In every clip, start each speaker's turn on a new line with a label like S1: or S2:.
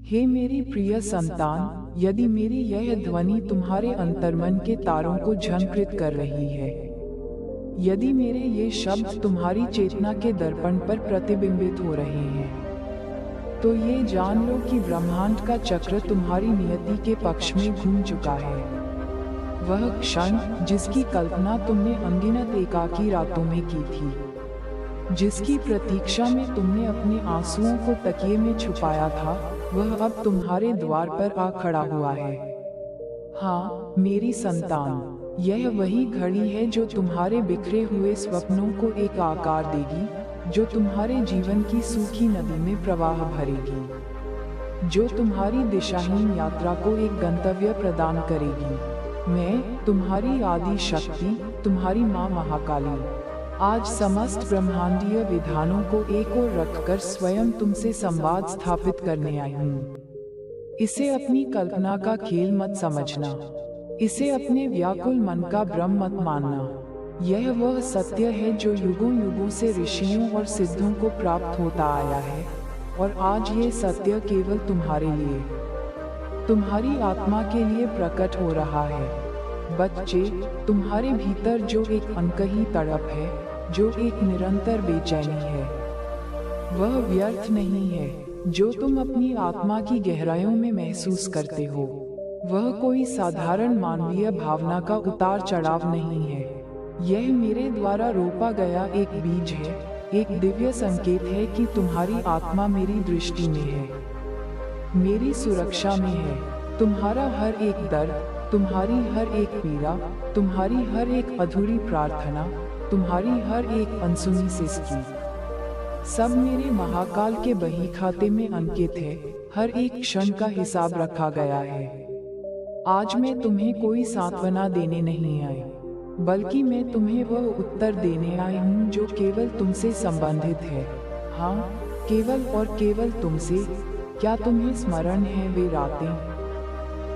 S1: हे मेरी प्रिय संतान, यदि मेरी यह ध्वनि तुम्हारे अंतर्मन के तारों को झंकृत कर रही है, यदि मेरे ये शब्द तुम्हारी चेतना के दर्पण पर प्रतिबिंबित हो रहे हैं, तो ये जान लो कि ब्रह्मांड का चक्र तुम्हारी नियति के पक्ष में घूम चुका है। वह क्षण जिसकी कल्पना तुमने अनगिनत एकाकी रातों में की थी, जिसकी प्रतीक्षा में तुमने अपने आंसुओं को तकिए में छुपाया था, वह अब तुम्हारे द्वार पर आ खड़ा हुआ है। हाँ मेरी संतान, यह वही घड़ी है जो तुम्हारे बिखरे हुए स्वप्नों को एक आकार देगी, जो तुम्हारे जीवन की सूखी नदी में प्रवाह भरेगी, जो तुम्हारी दिशाहीन यात्रा को एक गंतव्य प्रदान करेगी। मैं तुम्हारी आदि शक्ति, तुम्हारी माँ महाकाली, आज समस्त ब्रह्मांडीय विधानों को एक ओर रखकर स्वयं तुमसे संवाद स्थापित करने आई हूँ। इसे अपनी कल्पना का खेल मत समझना, इसे अपने व्याकुल मन का भ्रम मत मानना। यह वह सत्य है जो युगों युगों से ऋषियों और सिद्धों को प्राप्त होता आया है, और आज ये सत्य केवल तुम्हारे लिए, तुम्हारी आत्मा के लिए प्रकट हो रहा है। बच्चे, तुम्हारे भीतर जो एक अनकही तड़प है, जो एक निरंतर बेचैनी है, वह व्यर्थ नहीं है। जो तुम अपनी आत्मा की गहराइयों में महसूस करते हो, वह कोई साधारण मानवीय भावना का उतार चढ़ाव नहीं है। यह मेरे द्वारा रोपा गया एक बीज है, एक दिव्य संकेत है कि तुम्हारी आत्मा मेरी दृष्टि में है, मेरी सुरक्षा में है। तुम्हारा हर एक दर्द, तुम्हारी हर एक पीड़ा, तुम्हारी हर एक अधूरी प्रार्थना, तुम्हारी हर एक अनसुनी सिसकी, सब मेरे महाकाल के बही खाते में अंकित है। हर एक क्षण का हिसाब रखा गया है। आज मैं तुम्हें कोई सांत्वना देने नहीं आई, बल्कि मैं तुम्हें वह उत्तर देने आई हूँ जो केवल तुमसे संबंधित है। हाँ, केवल और केवल तुमसे। क्या तुम्हें स्मरण है वे रातें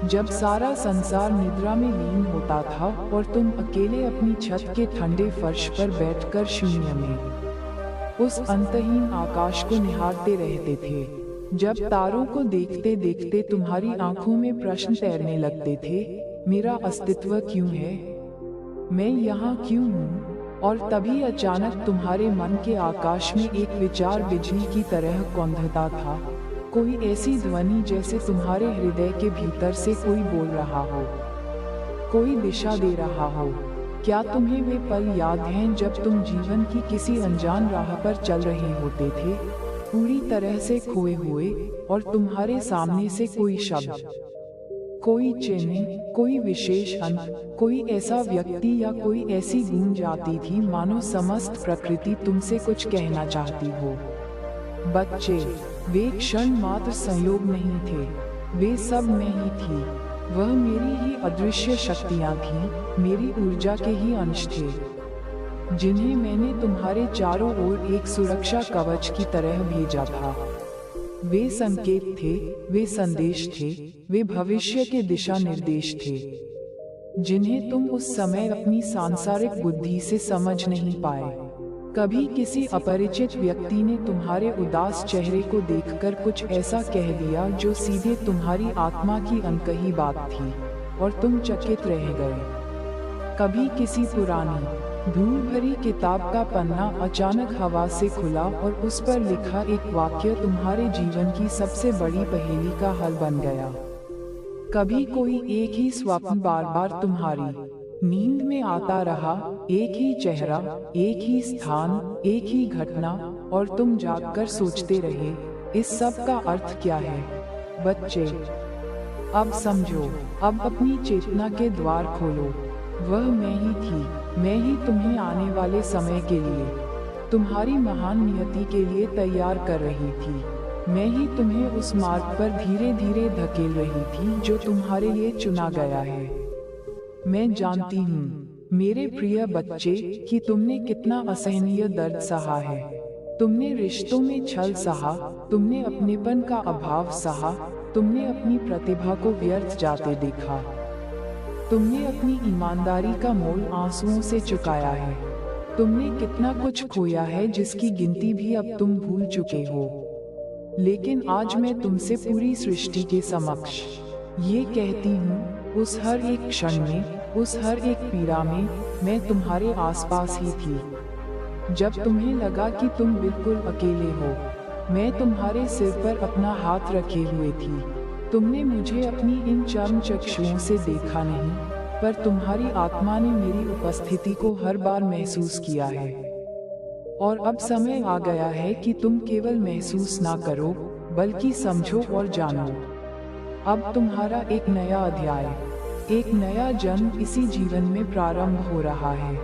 S1: जब सारा संसार निद्रा में लीन होता था और तुम अकेले अपनी छत के ठंडे फर्श पर बैठकर शून्य में उस अंतहीन आकाश को निहारते रहते थे? जब तारों को देखते देखते तुम्हारी आंखों में प्रश्न तैरने लगते थे, मेरा अस्तित्व क्यों है, मैं यहाँ क्यों हूँ? और तभी अचानक तुम्हारे मन के आकाश में एक विचार बिजली की तरह कौंधता था, कोई ऐसी ध्वनि जैसे तुम्हारे हृदय के भीतर से कोई बोल रहा हो, कोई दिशा दे रहा हो। क्या तुम्हें वे पल याद हैं जब तुम जीवन की किसी अनजान राह पर चल रहे होते थे, पूरी तरह से खोए हुए, और तुम्हारे सामने से कोई शब्द, कोई चिन्ह, कोई विशेष अंक, कोई ऐसा व्यक्ति या कोई ऐसी गूंज आती थी मानो समस्त प्रकृति तुमसे कुछ कहना चाहती हो? बच्चे, वे क्षण मात्र संयोग नहीं थे, वे सब मैं ही थी। वह मेरी ही अदृश्य शक्तियाँ थीं, मेरी ऊर्जा के ही अंश थे, जिन्हें मैंने तुम्हारे चारों ओर एक सुरक्षा कवच की तरह भेजा था। वे संकेत थे, वे संदेश थे, वे भविष्य के दिशा निर्देश थे, जिन्हें तुम उस समय अपनी सांसारिक बुद्धि से समझ नहीं पाए। कभी किसी अपरिचित व्यक्ति ने तुम्हारे उदास चेहरे को देखकर कुछ ऐसा कह दिया जो सीधे तुम्हारी आत्मा की अनकही बात थी, और तुम चकित रह गए। कभी किसी पुरानी धूल भरी किताब का पन्ना अचानक हवा से खुला और उस पर लिखा एक वाक्य तुम्हारे जीवन की सबसे बड़ी पहेली का हल बन गया। कभी कोई एक ही स्वप्न बार बार तुम्हारी नींद में आता रहा, एक ही चेहरा, एक ही स्थान, एक ही घटना, और तुम जागकर सोचते रहे, इस सब का अर्थ क्या है? बच्चे, अब समझो, अब अपनी चेतना के द्वार खोलो। वह मैं ही थी, मैं ही तुम्हें आने वाले समय के लिए, तुम्हारी महान नियति के लिए तैयार कर रही थी। मैं ही तुम्हें उस मार्ग पर धीरे धीरे धकेल रही थी जो तुम्हारे लिए चुना गया है। मैं जानती हूँ मेरे प्रिय बच्चे कि तुमने कितना असहनीय दर्द सहा है। तुमने रिश्तों में छल सहा, तुमने अपनेपन का अभाव सहा, तुमने अपनी प्रतिभा को व्यर्थ जाते देखा, तुमने अपनी ईमानदारी का मोल आंसुओं से चुकाया है। तुमने कितना कुछ खोया है जिसकी गिनती भी अब तुम भूल चुके हो। लेकिन आज मैं तुमसे पूरी सृष्टि के समक्ष ये कहती हूँ, उस हर एक क्षण में, उस हर एक पीड़ा में मैं तुम्हारे आसपास ही थी। जब तुम्हें लगा कि तुम बिल्कुल अकेले हो, मैं तुम्हारे सिर पर अपना हाथ रखे हुए थी। तुमने मुझे अपनी इन चर्म चक्षुओं से देखा नहीं, पर तुम्हारी आत्मा ने मेरी उपस्थिति को हर बार महसूस किया है। और अब समय आ गया है कि तुम केवल महसूस ना करो, बल्कि समझो और जानो। अब तुम्हारा एक नया अध्याय, एक नया जन्म इसी जीवन में प्रारंभ हो रहा है।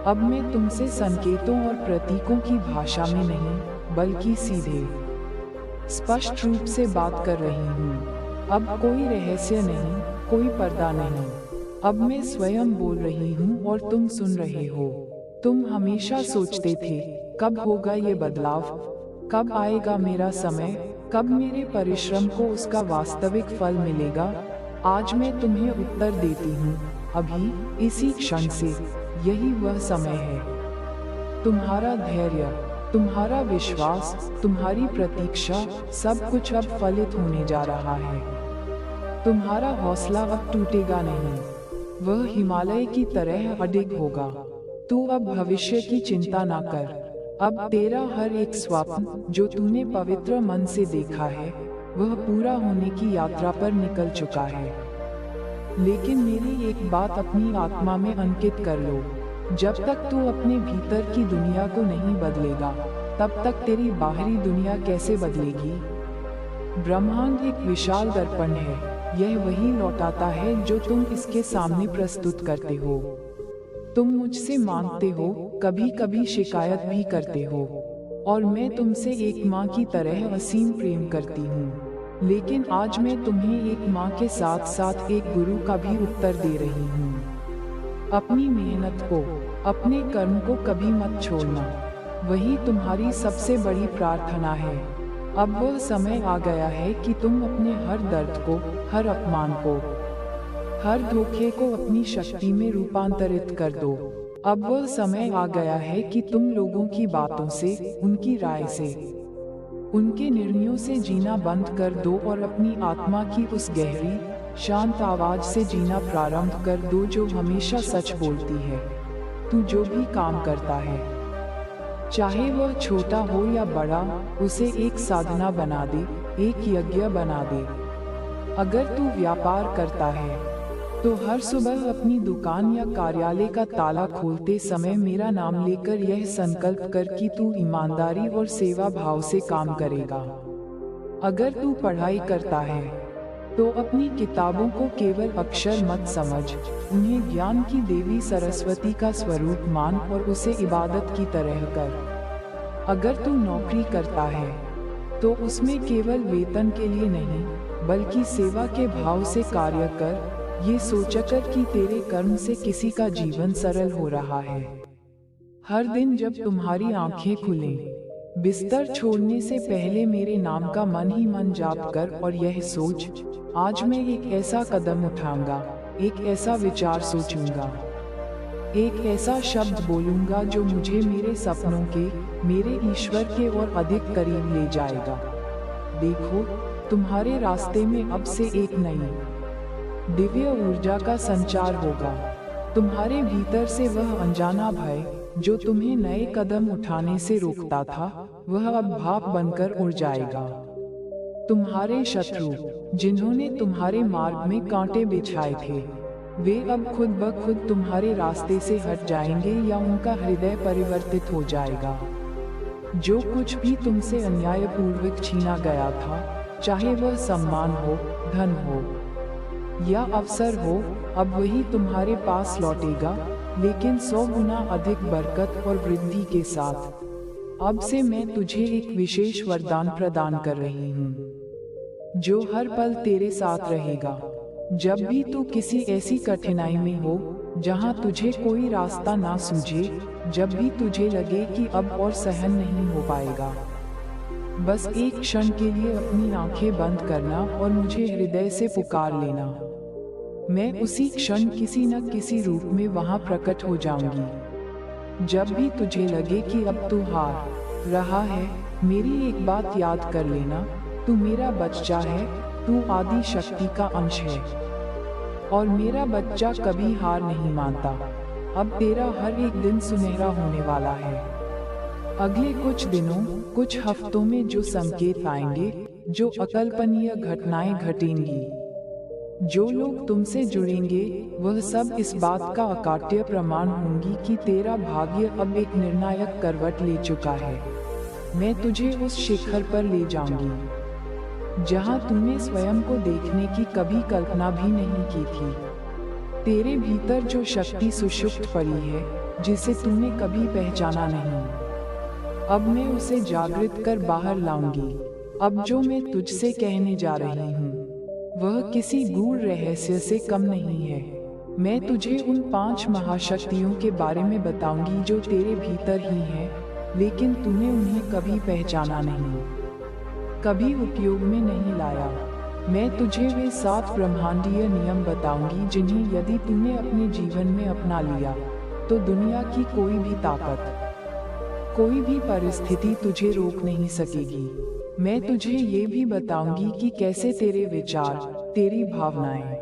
S1: अब मैं तुमसे संकेतों और प्रतीकों की भाषा में नहीं, बल्कि सीधे स्पष्ट रूप से बात कर रही हूँ। अब कोई रहस्य नहीं, कोई पर्दा नहीं। अब मैं स्वयं बोल रही हूँ और तुम सुन रहे हो। तुम हमेशा सोचते थे, कब होगा ये बदलाव, कब आएगा मेरा समय, कब मेरे परिश्रम को उसका वास्तविक फल मिलेगा। आज मैं तुम्हें उत्तर देती हूँ, अभी, इसी क्षण से, यही वह समय है। तुम्हारा धैर्य, तुम्हारा विश्वास, तुम्हारी प्रतीक्षा, सब कुछ अब फलित होने जा रहा है। तुम्हारा हौसला अब टूटेगा नहीं, वह हिमालय की तरह अडिग होगा। तू अब भविष्य की चिंता ना कर। अब तेरा हर एक स्वप्न जो तूने पवित्र मन से देखा है, वह पूरा होने की यात्रा पर निकल चुका है। लेकिन मेरी एक बात अपनी आत्मा में अंकित कर लो, जब तक तू अपने भीतर की दुनिया को नहीं बदलेगा, तब तक तेरी बाहरी दुनिया कैसे बदलेगी। ब्रह्मांड एक विशाल दर्पण है, यह वही लौटाता है जो तुम इसके सामने प्रस्तुत करते हो। तुम मुझसे मांगते हो, कभी कभी शिकायत भी करते हो, और मैं तुमसे एक माँ की तरह असीम प्रेम करती हूँ। लेकिन आज मैं तुम्हें एक माँ के साथ साथ एक गुरु का भी उत्तर दे रही हूँ। अपनी मेहनत को, अपने कर्म को कभी मत छोड़ना, वही तुम्हारी सबसे बड़ी प्रार्थना है। अब वह समय आ गया है कि तुम अपने हर दर्द को, हर अपमान को, हर धोखे को अपनी शक्ति में रूपांतरित कर दो। अब वह समय आ गया है कि तुम लोगों की बातों से, उनकी राय से, उनके निर्णयों से जीना बंद कर दो और अपनी आत्मा की उस गहरी, शांत आवाज से जीना प्रारंभ कर दो जो हमेशा सच बोलती है। तू जो भी काम करता है, चाहे वह छोटा हो या बड़ा, उसे एक साधना बना दे, एक यज्ञ बना दे। अगर तू व्यापार करता है, तो हर सुबह अपनी दुकान या कार्यालय का ताला खोलते समय मेरा नाम लेकर यह संकल्प कर कि तू ईमानदारी और सेवा भाव से काम करेगा। अगर तू पढ़ाई करता है, तो अपनी किताबों को केवल अक्षर मत समझ, उन्हें ज्ञान की देवी सरस्वती का स्वरूप मान और उसे इबादत की तरह कर। अगर तू नौकरी करता है, तो उसमें केवल वेतन के लिए नहीं, बल्कि सेवा के भाव से कार्य कर, ये सोचकर कि तेरे कर्म से किसी का जीवन सरल हो रहा है। हर दिन जब तुम्हारी आंखें खुलें, बिस्तर छोड़ने से पहले मेरे नाम का मन ही मन जाप कर और यह सोच, आज मैं एक ऐसा कदम उठाऊंगा, एक ऐसा विचार सोचूंगा, एक ऐसा शब्द बोलूंगा जो मुझे मेरे सपनों के, मेरे ईश्वर के और अधिक करीब ले जाएगा। देखो, तुम्हारे रास्ते में अब से एक नई दिव्य ऊर्जा का संचार होगा। तुम्हारे भीतर से वह अनजाना भय जो तुम्हें नए कदम उठाने से रोकता था, वह अब भाप बनकर उड़ जाएगा। तुम्हारे शत्रु, जिन्होंने तुम्हारे मार्ग में कांटे बिछाए थे, वे अब खुद ब खुद तुम्हारे रास्ते से हट जाएंगे या उनका हृदय परिवर्तित हो जाएगा। जो कुछ भी तुमसे अन्यायपूर्वक छीना गया था, चाहे वह सम्मान हो, धन हो या अवसर हो, अब वही तुम्हारे पास लौटेगा, लेकिन 100 गुना अधिक बरकत और वृद्धि के साथ। अब से मैं तुझे एक विशेष वरदान प्रदान कर रही हूँ, जो हर पल तेरे साथ रहेगा। जब भी तू किसी ऐसी कठिनाई में हो जहाँ तुझे कोई रास्ता ना सूझे, जब भी तुझे लगे कि अब और सहन नहीं हो पाएगा, बस एक क्षण के लिए अपनी आंखें बंद करना और मुझे हृदय से पुकार लेना। मैं उसी क्षण किसी न किसी रूप में वहां प्रकट हो जाऊंगी। जब भी तुझे लगे कि अब तू हार रहा है, मेरी एक बात याद कर लेना, तू मेरा बच्चा है, तू आदि शक्ति का अंश है। और मेरा बच्चा कभी हार नहीं मानता। अब तेरा हर एक दिन सुनहरा होने वाला है। अगले कुछ दिनों, कुछ हफ्तों में जो संकेत आएंगे, जो अकल्पनीय घटनाएं घटेंगी, जो लोग तुमसे जुड़ेंगे, वह सब इस बात का अकाट्य प्रमाण होंगी कि तेरा भाग्य अब एक निर्णायक करवट ले चुका है। मैं तुझे उस शिखर पर ले जाऊंगी जहां तूने स्वयं को देखने की कभी कल्पना भी नहीं की थी। तेरे भीतर जो शक्ति सुषुप्त पड़ी है, जिसे तूने कभी पहचाना नहीं, अब मैं उसे जागृत कर बाहर लाऊंगी। अब जो मैं तुझसे कहने जा रही हूँ, वह किसी गूढ़ रहस्य से कम नहीं है। मैं तुझे उन 5 महाशक्तियों के बारे में बताऊंगी जो तेरे भीतर ही हैं, लेकिन तूने उन्हें कभी पहचाना नहीं, कभी उपयोग में नहीं लाया। मैं तुझे वे 7 ब्रह्मांडीय नियम बताऊंगी जिन्हें यदि तूने अपने जीवन में अपना लिया, तो दुनिया की कोई भी ताकत, कोई भी परिस्थिति तुझे रोक नहीं सकेगी। मैं तुझे ये भी बताऊंगी कि कैसे तेरे विचार, तेरी भावनाएं,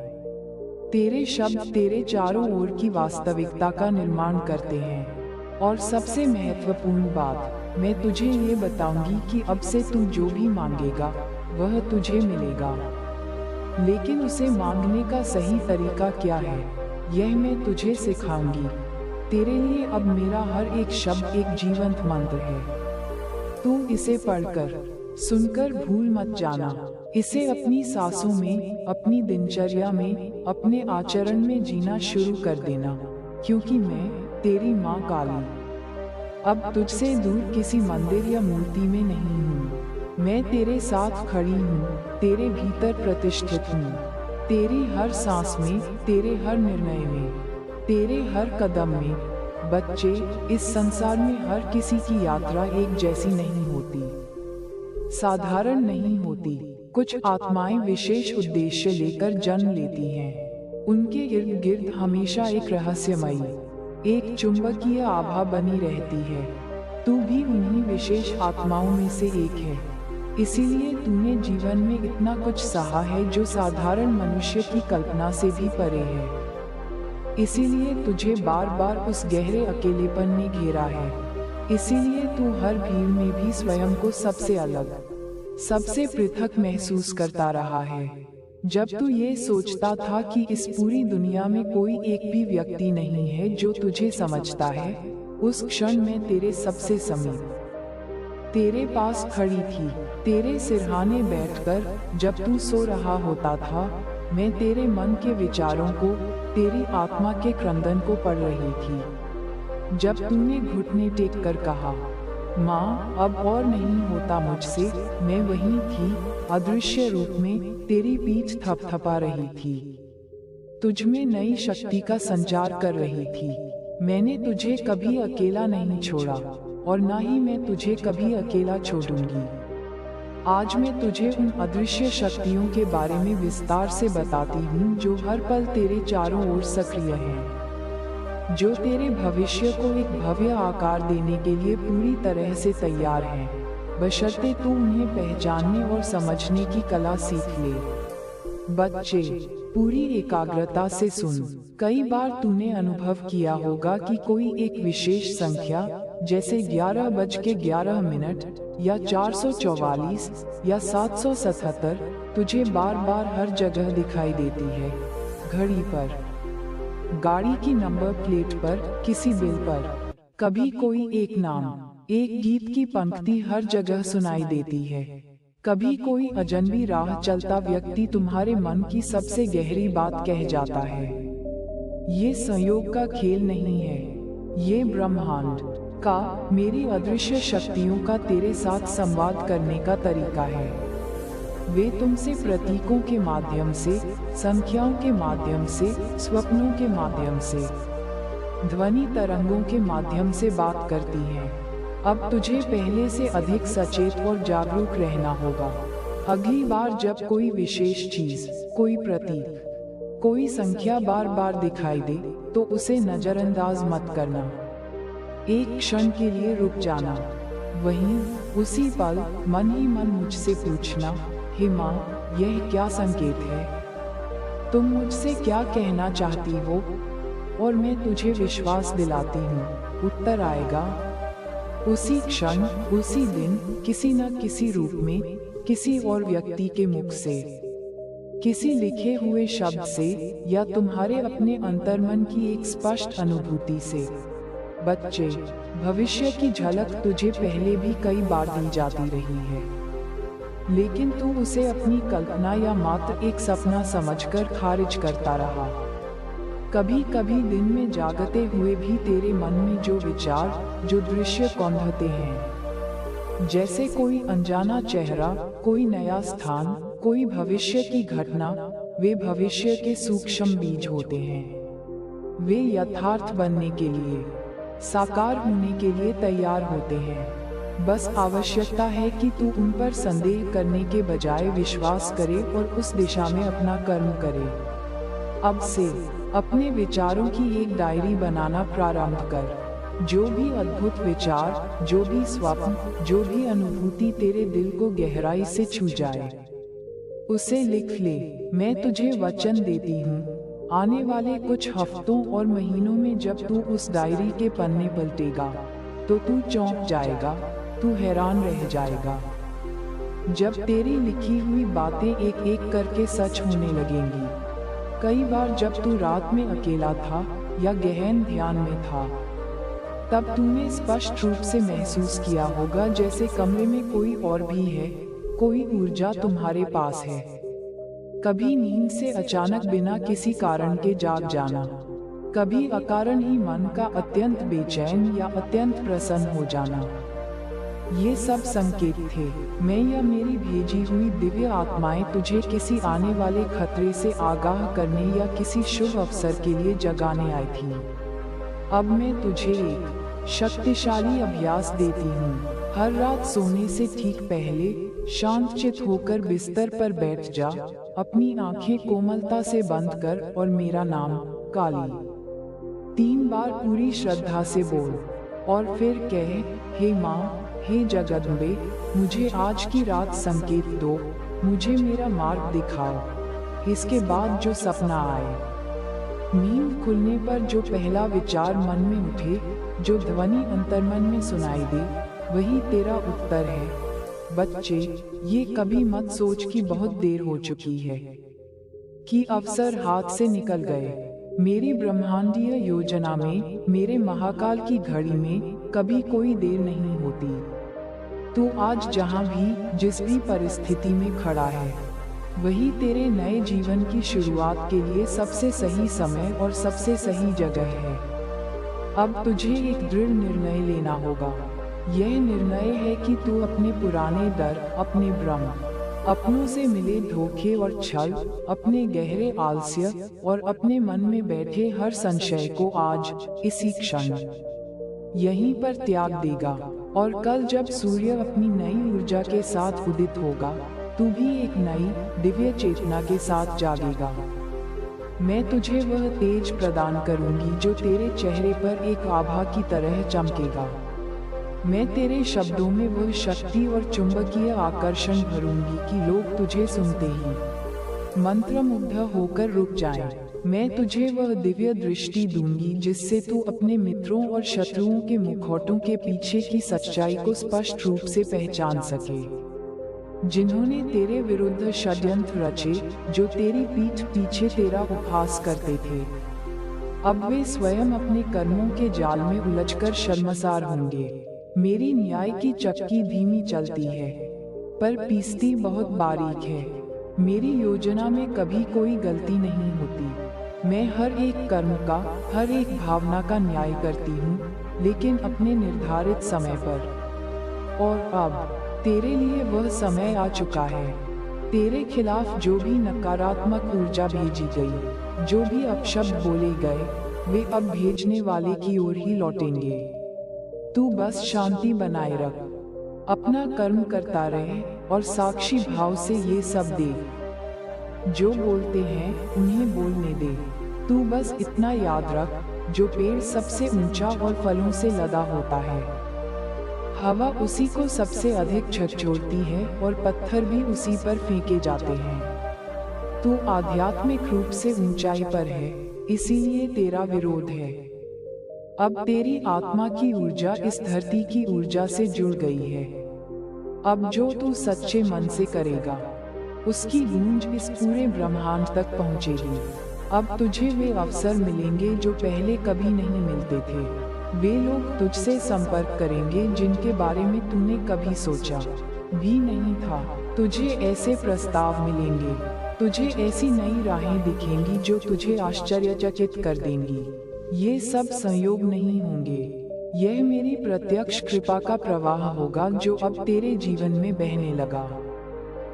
S1: तेरे शब्द तेरे चारों ओर की वास्तविकता का निर्माण करते हैं। और सबसे महत्वपूर्ण बात, मैं तुझे ये बताऊंगी कि अब से तू जो भी मांगेगा, वह तुझे मिलेगा। लेकिन उसे मांगने का सही तरीका क्या है, यह मैं तुझे सिखाऊंगी। तेरे लिए अब मेरा हर एक शब्द एक जीवंत मंत्र है। तू इसे पढ़कर, सुनकर भूल मत जाना। इसे अपनी सांसों में, अपनी दिनचर्या में, अपने आचरण में जीना शुरू कर देना, क्योंकि मैं, तेरी माँ काली, अब तुझसे दूर किसी मंदिर या मूर्ति में नहीं हूँ। मैं तेरे साथ खड़ी हूँ, तेरे भीतर प्रतिष्ठित हूँ, तेरी हर सांस में, तेरे हर निर्णय में, तेरे हर कदम में। बच्चे, इस संसार में हर किसी की यात्रा एक जैसी नहीं होती, साधारण नहीं होती। कुछ आत्माएं विशेष उद्देश्य लेकर जन्म लेती हैं। उनके इर्द गिर्द हमेशा एक रहस्यमयी, एक चुंबकीय आभा बनी रहती है। तू भी उन्हीं विशेष आत्माओं में से एक है। इसीलिए तूने जीवन में इतना कुछ सहा है जो साधारण मनुष्य की कल्पना से भी परे है। इसीलिए तुझे बार बार उस गहरे अकेलेपन ने घेरा है। इसीलिए तू हर भीड़ में भी स्वयं को सबसे अलग, सबसे पृथक महसूस करता रहा है। जब तू ये सोचता था कि इस पूरी दुनिया में कोई एक भी व्यक्ति नहीं है जो तुझे समझता है, उस क्षण में तेरे सबसे समीप, तेरे पास खड़ी थी, तेरे सिरहाने बैठकर। जब तू सो रहा होता था, मैं तेरे मन के विचारों को, तेरी आत्मा के क्रंदन को पढ़ रही थी। जब तूने घुटने टेक कर कहा, माँ अब और नहीं होता मुझसे, मैं वहीं थी, अदृश्य रूप में, तेरी पीठ थपथपा रही थी, तुझ में नई शक्ति का संचार कर रही थी। मैंने तुझे कभी अकेला नहीं छोड़ा, और ना ही मैं तुझे कभी अकेला छोड़ूंगी। आज मैं तुझे उन अदृश्य शक्तियों के बारे में विस्तार से बताती हूँ जो हर पल तेरे चारों ओर सक्रिय हैं, जो तेरे भविष्य को एक भव्य आकार देने के लिए पूरी तरह से तैयार हैं, बशर्ते तू उन्हें पहचानने और समझने की कला सीख ले। बच्चे, पूरी एकाग्रता से सुन। कई बार तूने अनुभव किया होगा कि कोई एक विशेष संख्या, जैसे 11:11 या 444 या 777, तुझे बार बार हर जगह दिखाई देती है। घड़ी पर, गाड़ी की नंबर प्लेट पर, किसी बिल पर। कभी कोई एक नाम, एक गीत की पंक्ति हर जगह सुनाई देती है। कभी कोई अजनबी राह चलता व्यक्ति तुम्हारे मन की सबसे गहरी बात कह जाता है। ये संयोग का खेल नहीं है, ये ब्रह्मांड का, मेरी अदृश्य शक्तियों का तेरे साथ संवाद करने का तरीका है। वे तुमसे प्रतीकों के माध्यम से, संख्याओं के माध्यम से, स्वप्नों के माध्यम से, ध्वनि तरंगों के माध्यम से बात करती हैं। अब तुझे पहले से अधिक सचेत और जागरूक रहना होगा। अगली बार जब कोई विशेष चीज, कोई प्रतीक, कोई संख्या बार बार दिखाई दे, तो उसे नजरअंदाज मत करना। एक क्षण के लिए रुक जाना। वहीं उसी पल मन ही मन मुझसे पूछना, हे माँ, यह क्या संकेत है? तुम मुझसे क्या कहना चाहती हो? और मैं तुझे विश्वास दिलाती हूँ, उत्तर आएगा। उसी क्षण, उसी दिन, किसी न किसी रूप में, किसी और व्यक्ति के मुख से, किसी लिखे हुए शब्द से, या तुम्हारे अपने अंतर्मन की एक स्पष्ट अनुभूति से। बच्चे, भविष्य की झलक तुझे पहले भी कई बार दी जाती रही है, लेकिन तू उसे अपनी कल्पना या मात्र एक सपना समझकर खारिज करता रहा। कभी कभी दिन में जागते हुए भी तेरे मन में जो विचार, जो दृश्य कौंधते हैं, जैसे कोई अनजाना चेहरा, कोई नया स्थान, कोई भविष्य की घटना, वे भविष्य के सूक्ष्म बीज होते हैं। वे यथार्थ बनने के लिए, साकार होने के लिए तैयार होते हैं। बस आवश्यकता है कि तू उन पर संदेह करने के बजाय विश्वास करे और उस दिशा में अपना कर्म करे। अब से अपने विचारों की एक डायरी बनाना प्रारंभ कर। जो भी अद्भुत विचार, जो भी स्वप्न, जो भी अनुभूति तेरे दिल को गहराई से छू जाए, उसे लिख ले। मैं तुझे वचन देती हूँ, आने वाले कुछ हफ्तों और महीनों में जब तू उस डायरी के पन्ने पलटेगा, तो तू चौंक जाएगा, तू हैरान रह जाएगा। जब तेरी लिखी हुई बातें एक एक करके सच होने लगेंगी। कई बार जब तू रात में अकेला था या गहन ध्यान में था, तब तूने स्पष्ट रूप से महसूस किया होगा जैसे कमरे में कोई और भी है, कोई ऊर्जा तुम्हारे पास है। कभी नींद से अचानक बिना किसी कारण के जाग जाना, कभी अकारण ही मन का अत्यंत बेचैन या अत्यंत प्रसन्न हो जाना। ये सब संकेत थे। मैं या मेरी भेजी हुई दिव्य आत्माएं तुझे किसी आने वाले खतरे से आगाह करने या किसी शुभ अवसर के लिए जगाने आई थी। अब मैं तुझे एक शक्तिशाली अभ्यास देती हूँ। हर रात सोने से ठीक पहले शांतचित्त होकर बिस्तर पर बैठ जा, अपनी आंखें कोमलता से बंद कर और मेरा नाम काली 3 बार पूरी श्रद्धा से बोल, और फिर कह, हे माँ, हे जगदम्बे, मुझे आज की रात संकेत दो, मुझे मेरा मार्ग दिखाओ। इसके बाद जो सपना आए, नींद खुलने पर जो पहला विचार मन में उठे, जो ध्वनि अंतर्मन में सुनाई दे, वही तेरा उत्तर है। बच्चे, ये कभी मत सोच कि बहुत देर हो चुकी है, कि अवसर हाथ से निकल गए। मेरी ब्रह्मांडीय योजना में, मेरे महाकाल की घड़ी में कभी कोई देर नहीं होती। तू आज जहाँ भी, जिस भी परिस्थिति में खड़ा है, वही तेरे नए जीवन की शुरुआत के लिए सबसे सही समय और सबसे सही जगह है। अब तुझे एक दृढ़ निर्णय लेना होगा। यह निर्णय है कि तू अपने पुराने डर, अपने भ्रम, अपनों से मिले धोखे और छल, अपने गहरे आलस्य और अपने मन में बैठे हर संशय को आज, इसी क्षण, यहीं पर त्याग देगा। और कल जब सूर्य अपनी नई ऊर्जा के साथ उदित होगा, तू भी एक नई दिव्य चेतना के साथ जागेगा। मैं तुझे वह तेज प्रदान करूंगी जो तेरे चेहरे पर एक आभा की तरह चमकेगा। मैं तेरे शब्दों में वह शक्ति और चुंबकीय आकर्षण भरूंगी कि लोग तुझे सुनते ही मंत्रमुग्ध होकर रुक जाएं। मैं तुझे वह दिव्य दृष्टि दूंगी जिससे तू अपने मित्रों और शत्रुओं के मुखौटों के पीछे की सच्चाई को स्पष्ट रूप से पहचान सके। जिन्होंने तेरे विरुद्ध षड्यंत्र रचे, जो तेरी पीठ पीछे तेरा उपहास करते थे, अब वे स्वयं अपने कर्मों के जाल में उलझकर शर्मसार होंगे। मेरी न्याय की चक्की धीमी चलती है, पर पीसती बहुत बारीक है। मेरी योजना में कभी कोई गलती नहीं होती। मैं हर एक कर्म का, हर एक भावना का न्याय करती हूँ, लेकिन अपने निर्धारित समय पर। और अब तेरे लिए वह समय आ चुका है। तेरे खिलाफ जो भी नकारात्मक ऊर्जा भेजी गई, जो भी अपशब्द बोले गए, वे अब भेजने वाले की ओर ही लौटेंगे। तू बस शांति बनाए रख, अपना कर्म करता रहे और साक्षी भाव से ये सब दे। जो बोलते हैं उन्हें बोलने दे। तू बस इतना याद रख, जो पेड़ सबसे ऊंचा और फलों से लदा होता है, हवा उसी को सबसे अधिक झकझोरती है और पत्थर भी उसी पर फेंके जाते हैं। तू आध्यात्मिक रूप से ऊंचाई पर है, इसीलिए तेरा विरोध है। अब तेरी आत्मा की ऊर्जा इस धरती की ऊर्जा से जुड़ गई है। अब जो तू सच्चे मन से करेगा, उसकी गूंज इस पूरे ब्रह्मांड तक पहुंचेगी। अब तुझे वे अवसर मिलेंगे जो पहले कभी नहीं मिलते थे। वे लोग तुझसे संपर्क करेंगे जिनके बारे में तूने कभी सोचा भी नहीं था। तुझे ऐसे प्रस्ताव मिलेंगे, तुझे ऐसी नई राहें दिखेंगी जो तुझे आश्चर्यचकित कर देंगी। ये सब संयोग नहीं होंगे, यह मेरी प्रत्यक्ष कृपा का प्रवाह होगा जो अब तेरे जीवन में बहने लगा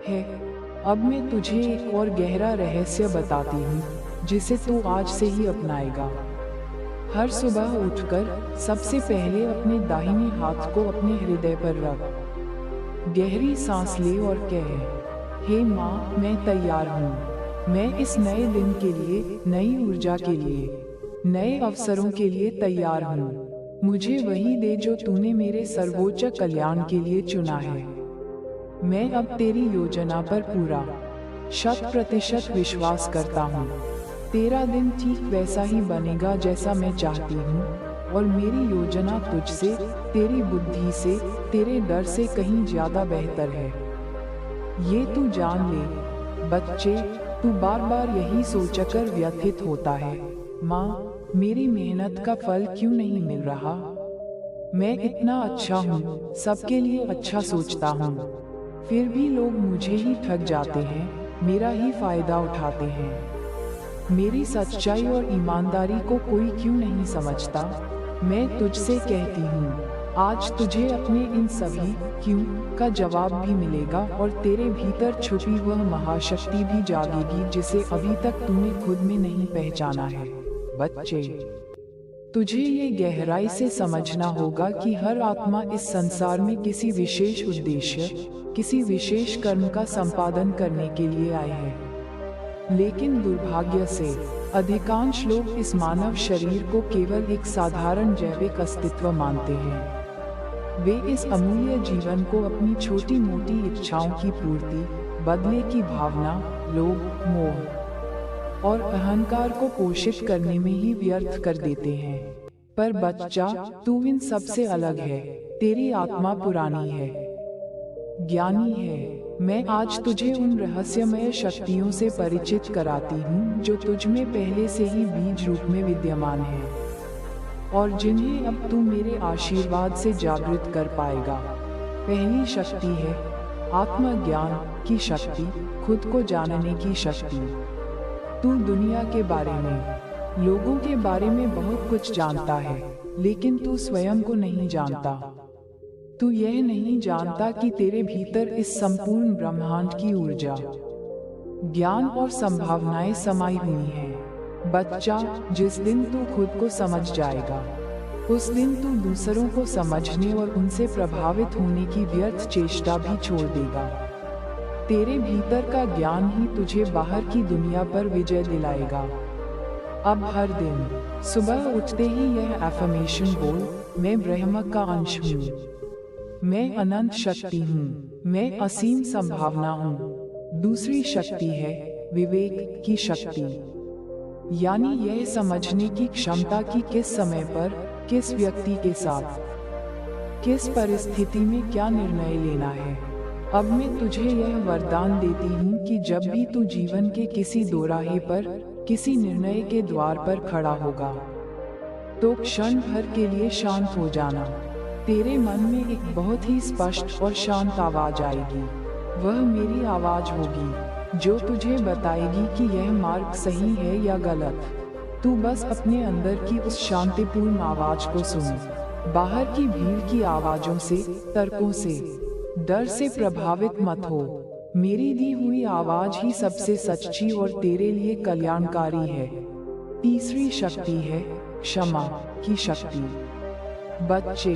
S1: है। अब मैं तुझे एक और गहरा रहस्य बताती हूँ जिसे तू आज से ही अपनाएगा। हर सुबह उठकर सबसे पहले अपने दाहिने हाथ को अपने हृदय पर रख। गहरी सांस ले और कह, हे माँ, मैं तैयार हूँ। मैं इस नए दिन के लिए, नई ऊर्जा के लिए, नए अवसरों के लिए तैयार हूँ। मुझे वही दे जो तूने मेरे सर्वोच्च कल्याण के लिए चुना है। मैं अब तेरी योजना पर पूरा 100% विश्वास करता हूँ। तेरा दिन ठीक वैसा ही बनेगा जैसा मैं चाहती हूँ, और मेरी योजना तुझसे, तेरी बुद्धि से, तेरे डर से कहीं ज्यादा बेहतर है। ये तू जान ले। बच्चे, तू बार बार यही सोचकर व्यथित होता है, माँ, मेरी मेहनत का फल क्यों नहीं मिल रहा? मैं इतना अच्छा हूँ, सबके लिए अच्छा सोचता हूँ, फिर भी लोग मुझे ही ठग जाते हैं, मेरा ही फायदा उठाते हैं। मेरी सच्चाई और ईमानदारी को कोई क्यों नहीं समझता? मैं तुझसे कहती हूँ, आज तुझे अपने इन सभी क्यों का जवाब भी मिलेगा और तेरे भीतर छुपी वह महाशक्ति भी जागेगी जिसे अभी तक तूने खुद में नहीं पहचाना है। बच्चे, तुझे ये गहराई से समझना होगा कि हर आत्मा इस संसार में किसी विशेष उद्देश्य, किसी विशेष कर्म का संपादन करने के लिए आए हैं। लेकिन दुर्भाग्य से अधिकांश लोग इस मानव शरीर को केवल एक साधारण जैविक अस्तित्व मानते हैं। वे इस अमूल्य जीवन को अपनी छोटी मोटी इच्छाओं की पूर्ति, बदले की भावना, लोभ, मोह और अहंकार को पोषित करने में ही व्यर्थ कर देते हैं। पर बच्चा, तू इन सबसे अलग है। तेरी आत्मा पुरानी है, ज्ञानी है। मैं आज तुझे उन रहस्यमय शक्तियों से परिचित कराती हूँ जो तुझ में पहले से ही बीज रूप में विद्यमान है और जिन्हें अब तू मेरे आशीर्वाद से जागृत कर पाएगा। पहली शक्ति है आत्मज्ञान की शक्ति, खुद को जानने की शक्ति। तू दुनिया के बारे में, लोगों के बारे में बहुत कुछ जानता है, लेकिन तू स्वयं को नहीं जानता। तू यह नहीं जानता कि तेरे भीतर इस संपूर्ण ब्रह्मांड की ऊर्जा, ज्ञान और संभावनाएं समाई हुई हैं। बच्चा, जिस दिन तू खुद को समझ जाएगा, उस दिन तू दूसरों को समझने और उनसे प्रभावित होने की व्यर्थ चेष्टा भी छोड़ देगा। तेरे भीतर का ज्ञान ही तुझे बाहर की दुनिया पर विजय दिलाएगा। अब हर दिन सुबह उठते ही यह एफर्मेशन बोल, मैं ब्रह्म का अंश हूँ, मैं अनंत शक्ति हूँ, मैं असीम संभावना हूँ। दूसरी शक्ति है विवेक की शक्ति, यानी यह समझने की क्षमता कि किस समय पर, किस व्यक्ति के साथ, किस परिस्थिति में क्या निर्णय लेना है। अब मैं तुझे यह वरदान देती हूँ कि जब भी तू जीवन के किसी दोराहे पर, किसी निर्णय के द्वार पर खड़ा होगा, तो क्षण भर के लिए शांत हो जाना। तेरे मन में एक बहुत ही स्पष्ट और शांत आवाज आएगी। वह मेरी आवाज होगी जो तुझे बताएगी कि यह मार्ग सही है या गलत। तू बस अपने अंदर की उस शांतिपूर्ण आवाज को सुन। बाहर की भीड़ की आवाजों से, तर्कों से, डर से प्रभावित मत हो। मेरी दी हुई आवाज ही सबसे सच्ची और तेरे लिए कल्याणकारी है। तीसरी शक्ति है क्षमा की शक्ति। बच्चे,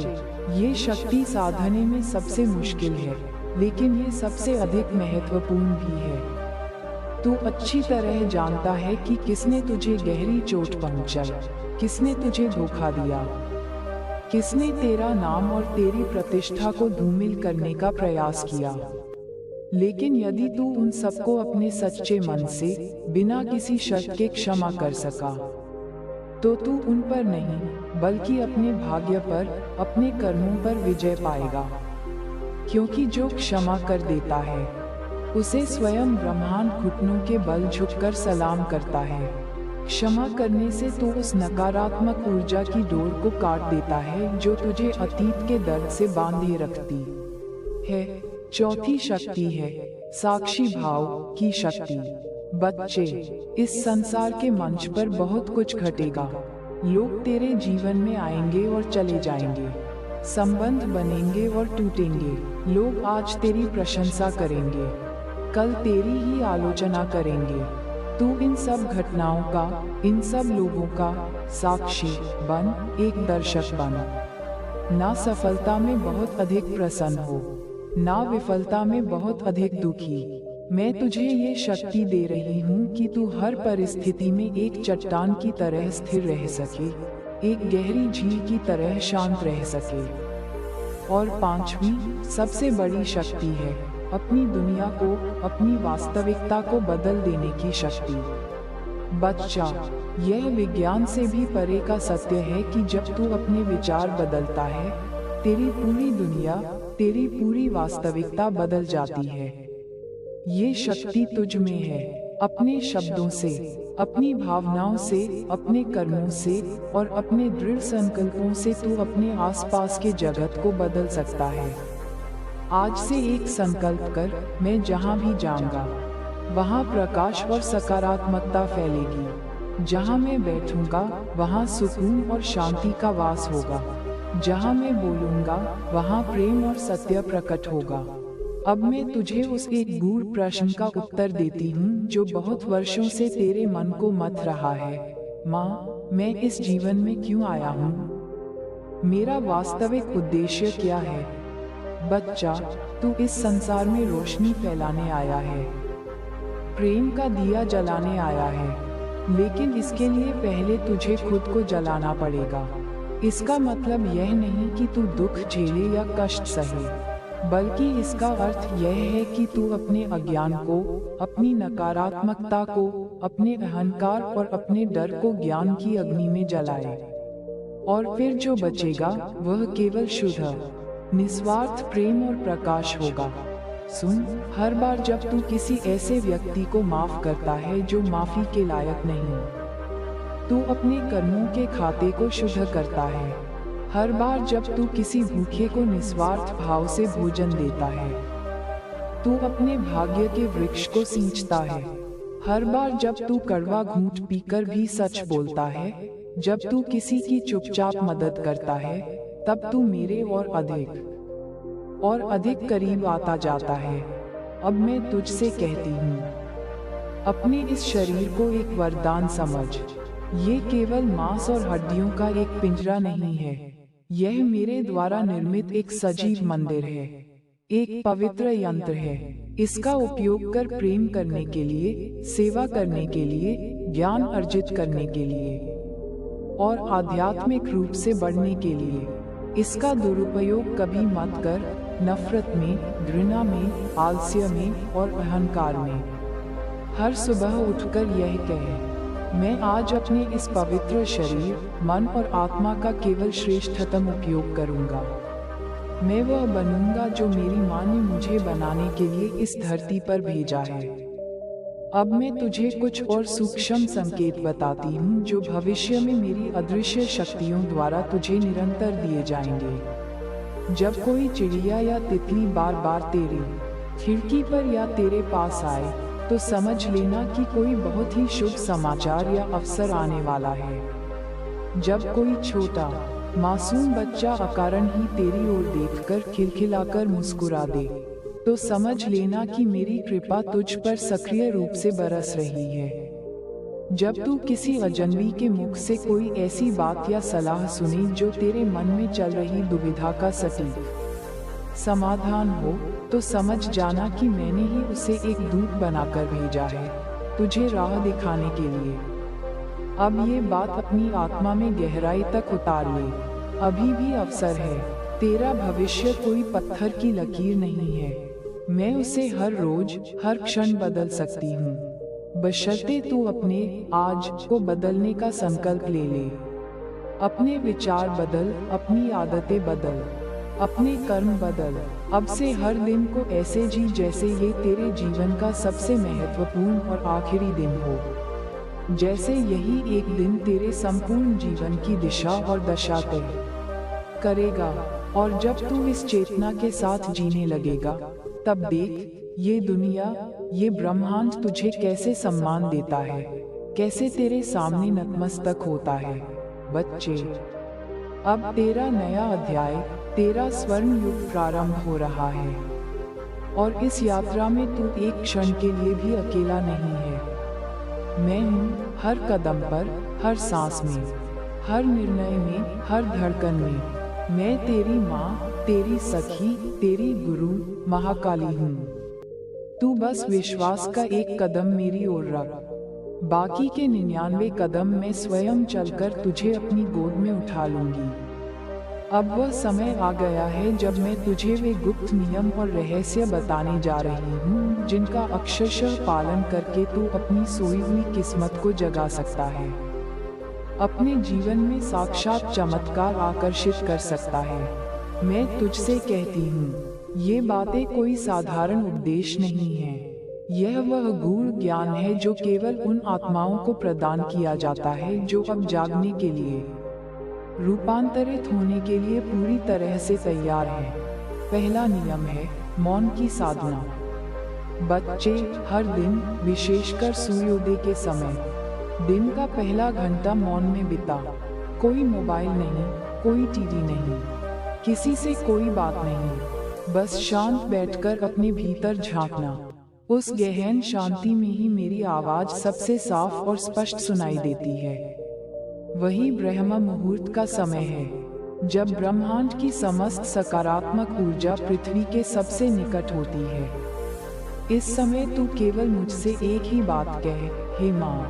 S1: ये शक्ति साधने में सबसे मुश्किल है, लेकिन ये सबसे अधिक महत्वपूर्ण भी है। तू अच्छी तरह जानता है कि किसने तुझे गहरी चोट पहुंचाई, किसने तुझे धोखा दिया, किसने तेरा नाम और तेरी प्रतिष्ठा को धूमिल करने का प्रयास किया? लेकिन यदि तू उन सबको अपने सच्चे मन से, बिना किसी शर्त के क्षमा कर सका, तो तू उन पर नहीं, बल्कि अपने भाग्य पर, अपने कर्मों पर विजय पाएगा। क्योंकि जो क्षमा कर देता है, उसे स्वयं ब्रह्मांड घुटनों के बल झुककर सलाम करता है। क्षमा करने से तू उस नकारात्मक ऊर्जा की डोर को काट देता है जो तुझे अतीत के दर्द से बांधे रखती है। चौथी शक्ति है साक्षी भाव की शक्ति। बच्चे, इस संसार के मंच पर बहुत कुछ घटेगा। लोग तेरे जीवन में आएंगे और चले जाएंगे, संबंध बनेंगे और टूटेंगे। लोग आज तेरी प्रशंसा करेंगे, कल तेरी ही आलोचना करेंगे। तू इन सब घटनाओं का, इन सब लोगों का साक्षी बन, एक दर्शक बन। ना सफलता में बहुत अधिक प्रसन्न हो, ना विफलता में बहुत अधिक दुखी। मैं तुझे ये शक्ति दे रही हूँ कि तू हर परिस्थिति में एक चट्टान की तरह स्थिर रह सके, एक गहरी झील की तरह शांत रह सके। और पांचवी सबसे बड़ी शक्ति है अपनी दुनिया को, अपनी वास्तविकता को बदल देने की शक्ति। बच्चा, यह विज्ञान से भी परे का सत्य है कि जब तू अपने विचार बदलता है, तेरी पूरी दुनिया, तेरी पूरी वास्तविकता बदल जाती है। ये शक्ति तुझ में है। अपने शब्दों से, अपनी भावनाओं से, अपने कर्मों से और अपने दृढ़ संकल्पों से तू अपने आसपास के जगत को बदल सकता है। आज से एक संकल्प कर, मैं जहाँ भी जाऊंगा वहाँ प्रकाश और सकारात्मकता फैलेगी। जहाँ मैं बैठूंगा वहाँ सुकून और शांति का वास होगा। जहाँ मैं बोलूंगा वहाँ प्रेम और सत्य प्रकट होगा। अब मैं तुझे उस एक गूढ़ प्रश्न का उत्तर देती हूँ जो बहुत वर्षों से तेरे मन को मथ रहा है। माँ, मैं इस जीवन में क्यों आया हूँ? मेरा वास्तविक उद्देश्य क्या है? बच्चा, तू इस संसार में रोशनी फैलाने आया है, प्रेम का दिया जलाने आया है। लेकिन इसके लिए पहले तुझे खुद को जलाना पड़ेगा। इसका मतलब यह नहीं कि तू दुख झेले या कष्ट सहे, बल्कि इसका अर्थ यह है कि तू अपने अज्ञान को, अपनी नकारात्मकता को, अपने अहंकार और अपने डर को ज्ञान की अग्नि में जलाए। और फिर जो बचेगा वह केवल शुद्ध, निस्वार्थ प्रेम और प्रकाश होगा। सुन, हर बार जब तू किसी ऐसे व्यक्ति को माफ करता है जो माफी के लायक नहीं, तू अपने कर्मों के खाते को शुद्ध करता है। हर बार जब तू किसी भूखे को निस्वार्थ भाव से भोजन देता है, तू अपने भाग्य के वृक्ष को सींचता है। हर बार जब तू कड़वा घूंट पीकर भी सच बोलता है, जब तू किसी की चुपचाप मदद करता है, तब तू मेरे और अधिक करीब आता जाता है। अब मैं तुझसे कहती हूँ, अपने इस शरीर को एक वरदान समझ। ये केवल मांस और हड्डियों का एक पिंजरा नहीं है, यह मेरे द्वारा निर्मित एक सजीव मंदिर है, एक पवित्र यंत्र है। इसका उपयोग कर प्रेम करने के लिए, सेवा करने के लिए, ज्ञान अर्जित करने के लिए और आध्यात्मिक रूप से बढ़ने के लिए। इसका दुरुपयोग कभी मत कर, नफरत में, घृणा में, आलस्य में और अहंकार में। हर सुबह उठकर यह कहे, मैं आज अपने इस पवित्र शरीर, मन और आत्मा का केवल श्रेष्ठतम उपयोग करूंगा। मैं वह बनूंगा जो मेरी माँ ने मुझे बनाने के लिए इस धरती पर भेजा है। अब मैं तुझे कुछ और सूक्ष्म संकेत बताती हूँ जो भविष्य में मेरी अदृश्य शक्तियों द्वारा तुझे निरंतर दिए जाएंगे। जब कोई चिड़िया या तितली बार बार तेरी खिड़की पर या तेरे पास आए, तो समझ लेना कि कोई बहुत ही शुभ समाचार या अवसर आने वाला है। जब कोई छोटा मासूम बच्चा अकारण ही तेरी ओर देखकर खिलखिलाकर मुस्कुरा दे, तो समझ लेना कि मेरी कृपा तुझ पर सक्रिय रूप से बरस रही है। जब तू किसी अजनबी के मुख से कोई ऐसी बात या सलाह सुने जो तेरे मन में चल रही दुविधा का सटीक समाधान हो, तो समझ जाना कि मैंने ही उसे एक दूत बनाकर भेजा है, तुझे राह दिखाने के लिए। अब ये बात अपनी आत्मा में गहराई तक उतार ले। अभी भी अवसर है। तेरा भविष्य कोई पत्थर की लकीर नहीं है। मैं उसे हर रोज, हर क्षण बदल सकती हूँ, बशर्ते तू अपने आज को बदलने का संकल्प ले ले। अपने विचार बदल, अपनी आदतें बदल, अपने कर्म बदल। अब से हर दिन को ऐसे जी जैसे ये तेरे जीवन का सबसे महत्वपूर्ण और आखिरी दिन हो। जैसे यही एक दिन तेरे संपूर्ण जीवन की दिशा और दशा तय करेगा। और जब तू इस चेतना के साथ जीने लगेगा, तब देख, ये दुनिया, ये ब्रह्मांड तुझे कैसे सम्मान देता है, कैसे तेरे सामने नतमस्तक होता है। बच्चे, अब तेरा नया अध्याय, तेरा स्वर्ण युग प्रारंभ हो रहा है। और इस यात्रा में तू एक क्षण के लिए भी अकेला नहीं है। मैं हूँ हर कदम पर, हर सांस में, हर निर्णय में, हर धड़कन में। मैं तेरी माँ, तेरी सखी, तेरी गुरु, महाकाली हूँ। तू बस विश्वास का एक कदम मेरी ओर रख। बाकी के 99 कदम मैं स्वयं चलकर तुझे अपनी गोद में उठा लूंगी। अब वह समय आ गया है जब मैं तुझे वे गुप्त नियम और रहस्य बताने जा रही हूँ, जिनका अक्षरशः पालन करके तू अपनी सोई हुई किस्मत को जगा सकता है, अपने जीवन में साक्षात चमत्कार आकर्षित कर सकता है। मैं तुझसे कहती हूँ, ये बातें कोई साधारण उपदेश नहीं है। यह वह गूढ़ ज्ञान है जो केवल उन आत्माओं को प्रदान किया जाता है जो अब जागने के लिए, रूपांतरित होने के लिए पूरी तरह से तैयार हैं। पहला नियम है मौन की साधना। बच्चे, हर दिन, विशेषकर सूर्योदय के समय, दिन का पहला घंटा मौन में बिता। कोई मोबाइल नहीं, कोई टीवी नहीं, किसी से कोई बात नहीं, बस शांत बैठकर अपने भीतर झांकना। उस गहन शांति में ही मेरी आवाज सबसे साफ और स्पष्ट सुनाई देती है। वही ब्रह्म मुहूर्त का समय है, जब ब्रह्मांड की समस्त सकारात्मक ऊर्जा पृथ्वी के सबसे निकट होती है। इस समय तू केवल मुझसे एक ही बात कह, हे माँ,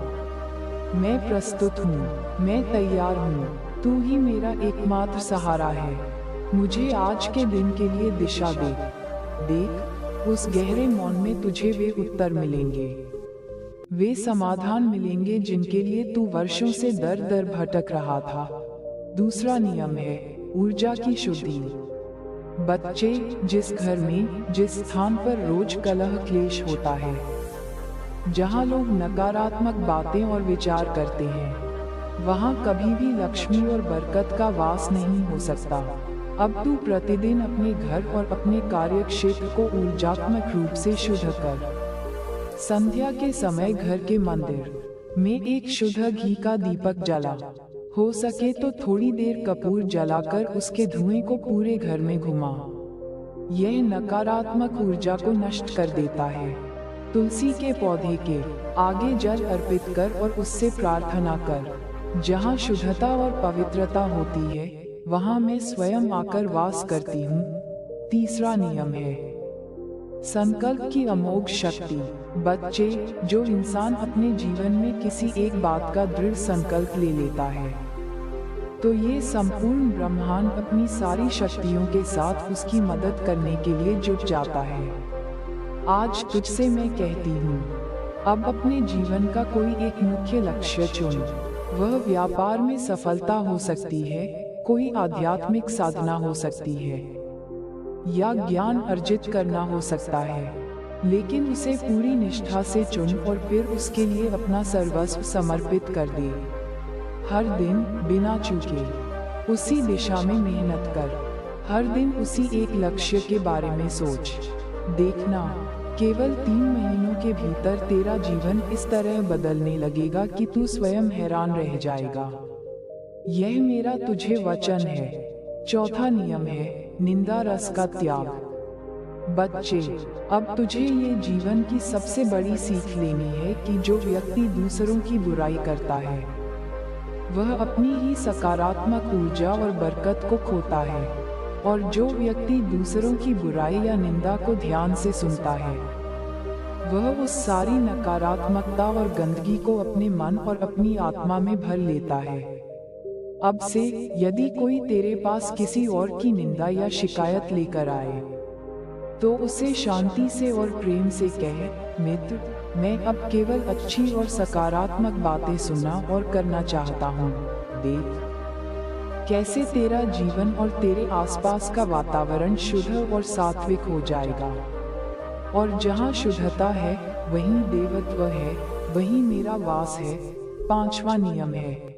S1: मैं प्रस्तुत हूँ, मैं तैयार हूँ, तू ही मेरा एकमात्र सहारा है। मुझे आज के दिन के लिए दिशा दे। देख, उस गहरे मौन में तुझे वे उत्तर मिलेंगे, वे समाधान मिलेंगे जिनके लिए तू वर्षों से दर दर भटक रहा था। दूसरा नियम है ऊर्जा की शुद्धि। बच्चे, जिस घर में, जिस स्थान पर रोज कलह क्लेश होता है, जहाँ लोग नकारात्मक बातें और विचार करते हैं, वहाँ कभी भी लक्ष्मी और बरकत का वास नहीं हो सकता। अब तू प्रतिदिन अपने घर और अपने कार्य क्षेत्र को ऊर्जात्मक रूप से शुद्ध कर। संध्या के समय घर के मंदिर में एक शुद्ध घी का दीपक जला। हो सके तो थोड़ी देर कपूर जलाकर उसके धुएं को पूरे घर में घुमा। यह नकारात्मक ऊर्जा को नष्ट कर देता है। तुलसी के पौधे के आगे जल अर्पित कर और उससे प्रार्थना कर। जहाँ शुद्धता और पवित्रता होती है, वहाँ मैं स्वयं आकर वास करती हूँ। तीसरा नियम है संकल्प की अमोघ शक्ति। बच्चे, जो इंसान अपने जीवन में किसी एक बात का दृढ़ संकल्प ले लेता है, तो ये संपूर्ण ब्रह्मांड अपनी सारी शक्तियों के साथ उसकी मदद करने के लिए जुट जाता है। आज तुझसे मैं कहती हूँ, अब अपने जीवन का कोई एक मुख्य लक्ष्य चुन। वह व्यापार में सफलता हो सकती है, कोई आध्यात्मिक साधना हो सकती है, या ज्ञान अर्जित करना हो सकता है, लेकिन उसे पूरी निष्ठा से चुन और फिर उसके लिए अपना सर्वस्व समर्पित कर दे। हर दिन बिना चूके उसी दिशा में मेहनत कर। हर दिन उसी एक लक्ष्य के बारे में सोच। देखना, केवल 3 महीनों के भीतर तेरा जीवन इस तरह बदलने लगेगा कि तू स्वयं हैरान रह जाएगा। यह मेरा तुझे वचन है। चौथा नियम है निंदा रस का त्याग। बच्चे, अब तुझे ये जीवन की सबसे बड़ी सीख लेनी है कि जो व्यक्ति दूसरों की बुराई करता है, वह अपनी ही सकारात्मक ऊर्जा और बरकत को खोता है, और जो व्यक्ति दूसरों की बुराई या निंदा को ध्यान से सुनता है, वह उस सारी नकारात्मकता और गंदगी को अपने मन और अपनी आत्मा में भर लेता है। अब से यदि कोई तेरे पास किसी और की निंदा या शिकायत लेकर आए, तो उसे शांति से और प्रेम से कह, मित्र, मैं अब केवल अच्छी और सकारात्मक बातें सुनना और करना चाहता हूँ। देख कैसे तेरा जीवन और तेरे आसपास का वातावरण शुद्ध और सात्विक हो जाएगा। और जहाँ शुद्धता है, वहीं देवत्व है, वहीं मेरा वास है। 5वां नियम है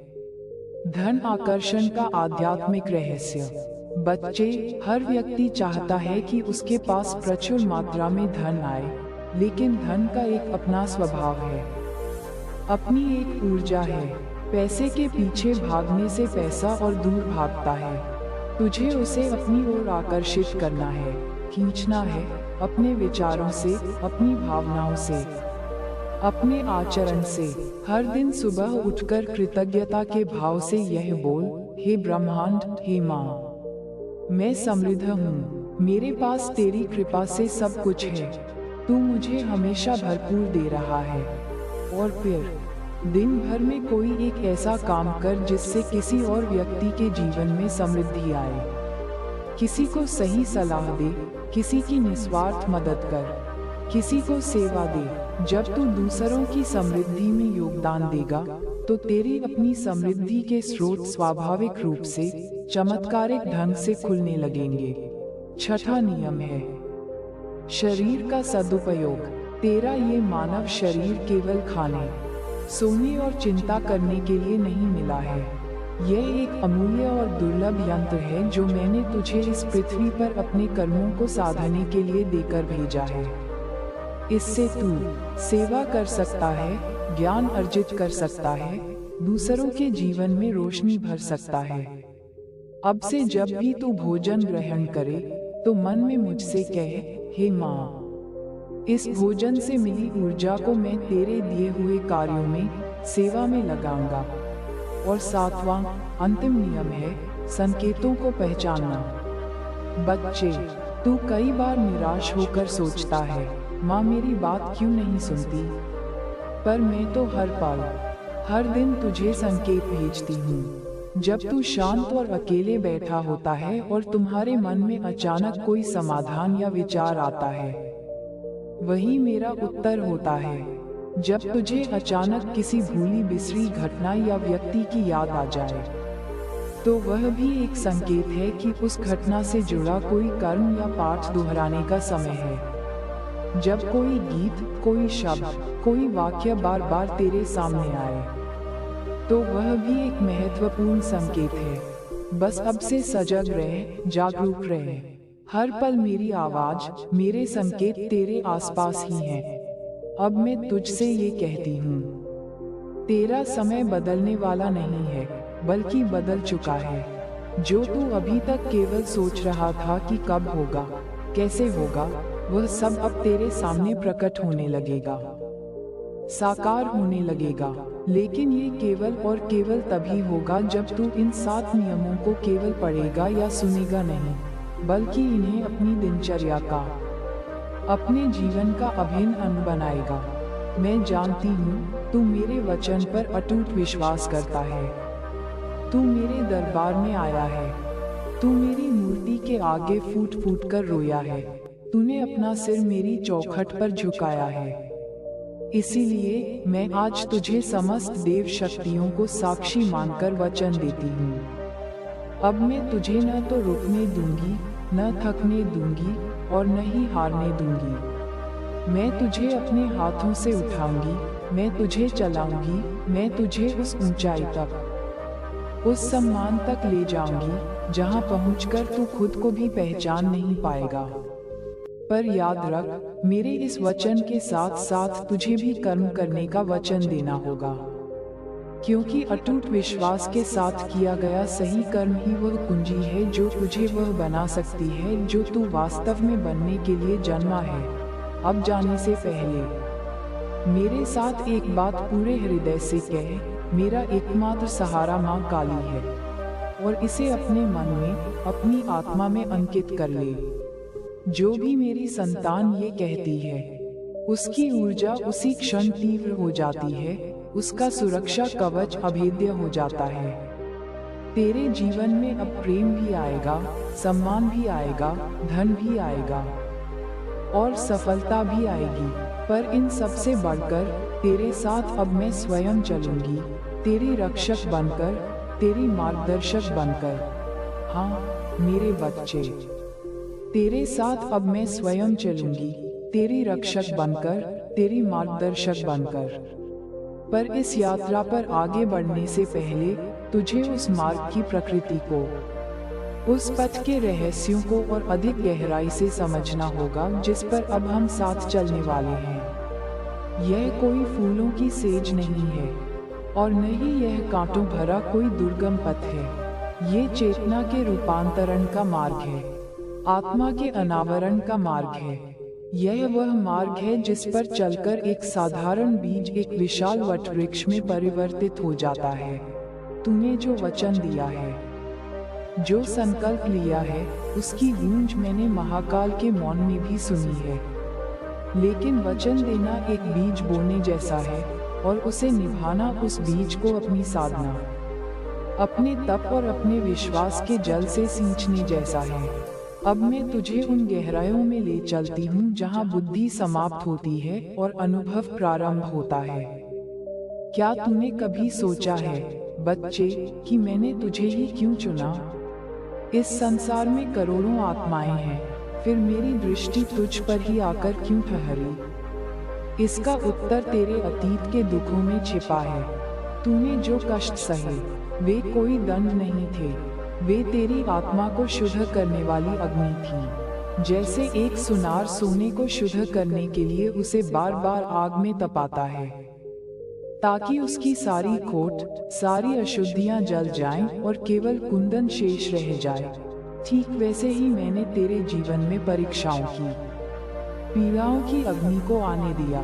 S1: धन आकर्षण का आध्यात्मिक रहस्य। बच्चे, हर व्यक्ति चाहता है कि उसके पास प्रचुर मात्रा में धन आए, लेकिन धन का एक अपना स्वभाव है, अपनी एक ऊर्जा है। पैसे के पीछे भागने से पैसा और दूर भागता है। तुझे उसे अपनी ओर आकर्षित करना है, खींचना है, अपने विचारों से, अपनी भावनाओं से, अपने आचरण से। हर दिन सुबह उठकर कृतज्ञता के भाव से यह बोल, हे ब्रह्मांड, हे माँ, मैं समृद्ध हूँ, मेरे पास तेरी कृपा से सब कुछ है, तू मुझे हमेशा भरपूर दे रहा है। और फिर दिन भर में कोई एक ऐसा काम कर जिससे किसी और व्यक्ति के जीवन में समृद्धि आए। किसी को सही सलाह दे, किसी की निस्वार्थ मदद कर, किसी को सेवा दे। जब तू दूसरों की समृद्धि में योगदान देगा, तो तेरी अपनी समृद्धि के स्रोत स्वाभाविक रूप से चमत्कारिक ढंग से खुलने लगेंगे। 6वां नियम है शरीर का सदुपयोग। तेरा ये मानव शरीर केवल खाने, सोने और चिंता करने के लिए नहीं मिला है। यह एक अमूल्य और दुर्लभ यंत्र है जो मैंने तुझे इस पृथ्वी पर अपने कर्मों को साधने के लिए देकर भेजा है। इससे तू सेवा कर सकता है, ज्ञान अर्जित कर सकता है, दूसरों के जीवन में रोशनी भर सकता है। अब से जब भी तू भोजन ग्रहण करे, तो मन में मुझसे कह, हे माँ, इस भोजन से मिली ऊर्जा को मैं तेरे दिए हुए कार्यों में, सेवा में लगाऊंगा। और 7वां अंतिम नियम है संकेतों को पहचानना। बच्चे, तू कई बार निराश होकर सोचता है, माँ मेरी बात क्यों नहीं सुनती? पर मैं तो हर पल, हर दिन तुझे संकेत भेजती हूँ। जब तू शांत और अकेले बैठा होता है और तुम्हारे मन में अचानक कोई समाधान या विचार आता है, वही मेरा उत्तर होता है। जब तुझे अचानक किसी भूली बिसरी घटना या व्यक्ति की याद आ जाए, तो वह भी एक संकेत है कि उस घटना से जुड़ा कोई कर्म या पाठ दोहराने का समय है। जब कोई गीत, कोई शब्द, कोई वाक्य बार बार तेरे सामने आए, तो वह भी एक महत्वपूर्ण संकेत है। बस अब से सजग रहे, जागरूक रहे। हर पल मेरी आवाज, मेरे संकेत तेरे आसपास ही हैं। अब मैं तुझसे ये कहती हूँ, तेरा समय बदलने वाला नहीं है, बल्कि बदल चुका है। जो तू अभी तक केवल सोच रहा था कि कब होगा, कैसे होगा, वह सब अब तेरे सामने प्रकट होने लगेगा, साकार होने लगेगा। लेकिन ये केवल और केवल तभी होगा जब तू इन 7 नियमों को केवल पढ़ेगा या सुनेगा नहीं, बल्कि इन्हें अपनी दिनचर्या का, अपने जीवन का अभिन्न अंग बनाएगा। मैं जानती हूँ तू मेरे वचन पर अटूट विश्वास करता है। तू मेरे दरबार में आया है, तू मेरी मूर्ति के आगे फूट फूट कर रोया है, तूने अपना सिर मेरी चौखट पर झुकाया है। इसीलिए मैं आज तुझे समस्त देव शक्तियों को साक्षी मानकर वचन देती हूँ। अब मैं तुझे न तो रुकने दूंगी, न थकने दूंगी और न ही हारने दूंगी। मैं तुझे अपने हाथों से उठाऊंगी, मैं तुझे चलाऊंगी, मैं तुझे उस ऊंचाई तक, उस सम्मान तक ले जाऊंगी जहां पहुंचकर तू खुद को भी पहचान नहीं पाएगा। पर याद रख, मेरे इस वचन के साथ साथ तुझे भी कर्म करने का वचन देना होगा, क्योंकि अटूट विश्वास के साथ किया गया सही कर्म ही वह कुंजी है जो तुझे वह बना सकती है जो तू वास्तव में बनने के लिए जन्मा है। अब जाने से पहले मेरे साथ एक बात पूरे हृदय से कह, मेरा एकमात्र सहारा माँ काली है, और इसे अपने मन में, अपनी आत्मा में अंकित कर ले। जो भी मेरी संतान ये कहती है, उसकी ऊर्जा उसी क्षण तीव्र हो जाती है, उसका सुरक्षा कवच अभेद्य हो जाता है। तेरे जीवन में अब प्रेम भी आएगा, सम्मान भी आएगा, धन भी आएगा और सफलता भी आएगी। पर इन सब से बढ़कर तेरे साथ अब मैं स्वयं चलूंगी, तेरी रक्षक बनकर, तेरी मार्गदर्शक बनकर। हाँ मेरे बच्चे, तेरे साथ अब मैं स्वयं चलूंगी, तेरी रक्षक बनकर, तेरी मार्गदर्शक बनकर। पर इस यात्रा पर आगे बढ़ने से पहले तुझे उस मार्ग की प्रकृति को, उस पथ के रहस्यों को और अधिक गहराई से समझना होगा जिस पर अब हम साथ चलने वाले हैं। यह कोई फूलों की सेज नहीं है और न ही यह कांटों भरा कोई दुर्गम पथ है। ये चेतना के रूपांतरण का मार्ग है, आत्मा के अनावरण का मार्ग है। यह वह मार्ग है जिस पर चलकर एक साधारण बीज एक विशाल वटवृक्ष में परिवर्तित हो जाता है। तूने जो वचन दिया है, जो संकल्प लिया है, उसकी गूंज मैंने महाकाल के मौन में भी सुनी है। लेकिन वचन देना एक बीज बोने जैसा है और उसे निभाना उस बीज को अपनी साधना, अपने तप और अपने विश्वास के जल से सींचने जैसा है। अब मैं तुझे उन गहराइयों में ले चलती हूँ जहाँ बुद्धि समाप्त होती है और अनुभव प्रारंभ होता है। क्या तूने कभी सोचा है बच्चे कि मैंने तुझे ही क्यों चुना? इस संसार में करोड़ों आत्माएं हैं, फिर मेरी दृष्टि तुझ पर ही आकर क्यों ठहरी? इसका उत्तर तेरे अतीत के दुखों में छिपा है। तूने जो कष्ट सहे वे कोई दंड नहीं थे, वे तेरी आत्मा को शुद्ध करने वाली अग्नि थी। जैसे एक सुनार सोने को शुद्ध करने के लिए उसे बार बार आग में तपाता है ताकि उसकी सारी खोट, सारी अशुद्धियां जल जाएं और केवल कुंदन शेष रह जाए। ठीक वैसे ही मैंने तेरे जीवन में परीक्षाओं की, पीड़ाओं की अग्नि को आने दिया।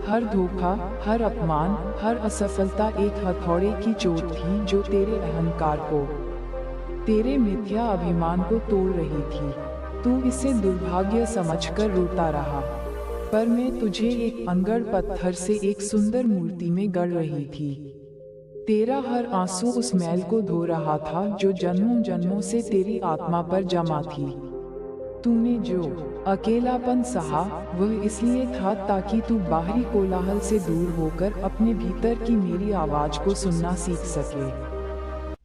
S1: हर धोखा, हर अपमान, हर असफलता एक हथौड़े की चोट थी जो तेरे अहंकार को, तेरे मिथ्या अभिमान को तोड़ रही थी। तू इसे दुर्भाग्य समझकर रोता रहा, पर मैं तुझे एक अंगड़ पत्थर से एक सुंदर मूर्ति में गढ़ रही थी। तेरा हर आंसू उस मैल को धो रहा था जो जन्मों जन्मों से तेरी आत्मा पर जमा थी। तूने जो अकेलापन सहा वह इसलिए था ताकि तू बाहरी कोलाहल से दूर होकर अपने भीतर की मेरी आवाज को सुनना सीख सके।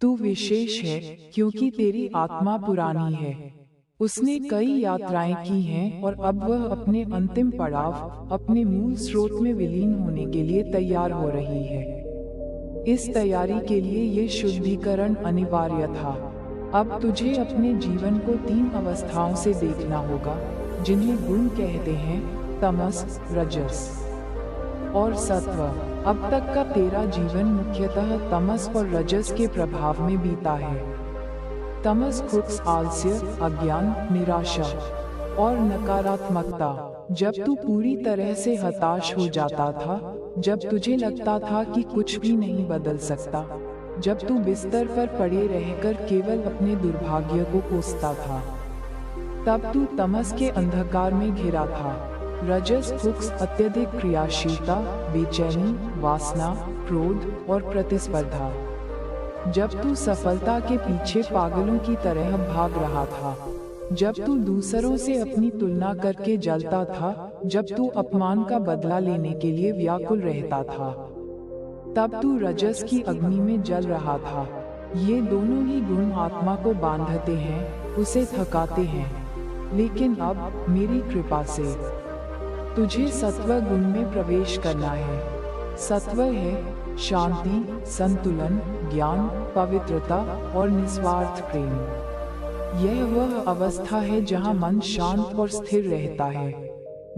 S1: तू विशेष है क्योंकि तेरी आत्मा पुरानी है, उसने कई यात्राएं की हैं और अब वह अपने अंतिम पड़ाव, अपने मूल स्रोत में विलीन होने के लिए तैयार हो रही है। इस तैयारी के लिए ये शुद्धिकरण अनिवार्य था। अब तुझे अपने जीवन को 3 अवस्थाओं से देखना होगा जिन्हें गुण कहते हैं, तमस, रजस और सत्व। अब तक का तेरा जीवन मुख्यतः तमस और रजस के प्रभाव में बीता है। तमस खुद आलस्य, अज्ञान, निराशा और नकारात्मकता। जब तू पूरी तरह से हताश हो जाता था, जब तुझे लगता था कि कुछ भी नहीं बदल सकता, जब तू बिस्तर पर पड़े रहकर केवल अपने दुर्भाग्य को कोसता था, तब तू तमस के अंधकार में घिरा था। रजस खुद अत्यधिक क्रियाशीलता, बेचैनी, वासना, क्रोध और प्रतिस्पर्धा। जब तू सफलता के पीछे पागलों की तरह भाग रहा था, जब तू दूसरों से अपनी तुलना करके जलता था, जब तू अपमान का बदला लेने के लिए व्याकुल रहता था, तब तू रजस की अग्नि में जल रहा था। ये दोनों ही गुण आत्मा को बांधते हैं, उसे थकाते हैं। लेकिन अब मेरी कृपा से तुझे सत्व गुण में प्रवेश करना है। सत्व है शांति, संतुलन, ज्ञान, पवित्रता और निस्वार्थ प्रेम। यह वह अवस्था है जहाँ मन शांत और स्थिर रहता है,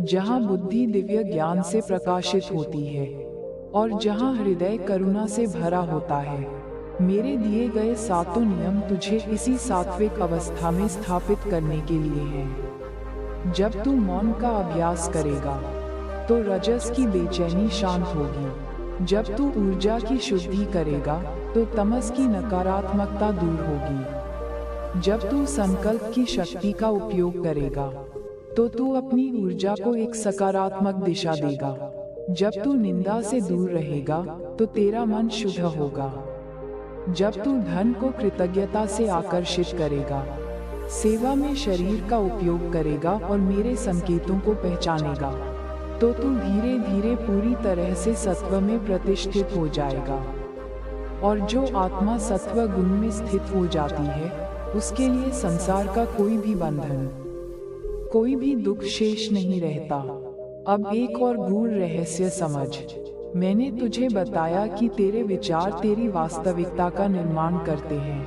S1: जहाँ बुद्धि दिव्य ज्ञान से प्रकाशित होती है और जहाँ हृदय करुणा से भरा होता है। मेरे दिए गए 7 नियम तुझे इसी सात्विक अवस्था में स्थापित करने के लिए हैं। जब तू मौन का अभ्यास करेगा तो रजस की बेचैनी शांत होगी। जब तू ऊर्जा की शुद्धि करेगा तो तमस की नकारात्मकता दूर होगी। जब तू संकल्प की शक्ति का उपयोग करेगा तो तू अपनी ऊर्जा को एक सकारात्मक दिशा देगा। जब तू निंदा से दूर रहेगा तो तेरा मन शुद्ध होगा। जब तू धन को कृतज्ञता से आकर्षित करेगा, सेवा में शरीर का उपयोग करेगा और मेरे संकेतों को पहचानेगा, तो तू धीरे धीरे पूरी तरह से सत्व में प्रतिष्ठित हो जाएगा। और जो आत्मा सत्व गुण में स्थित हो जाती है, उसके लिए संसार का कोई भी बंधन, कोई भी दुख शेष नहीं रहता। अब एक और गूढ़ रहस्य समझ। मैंने तुझे बताया कि तेरे विचार तेरी वास्तविकता का निर्माण करते हैं,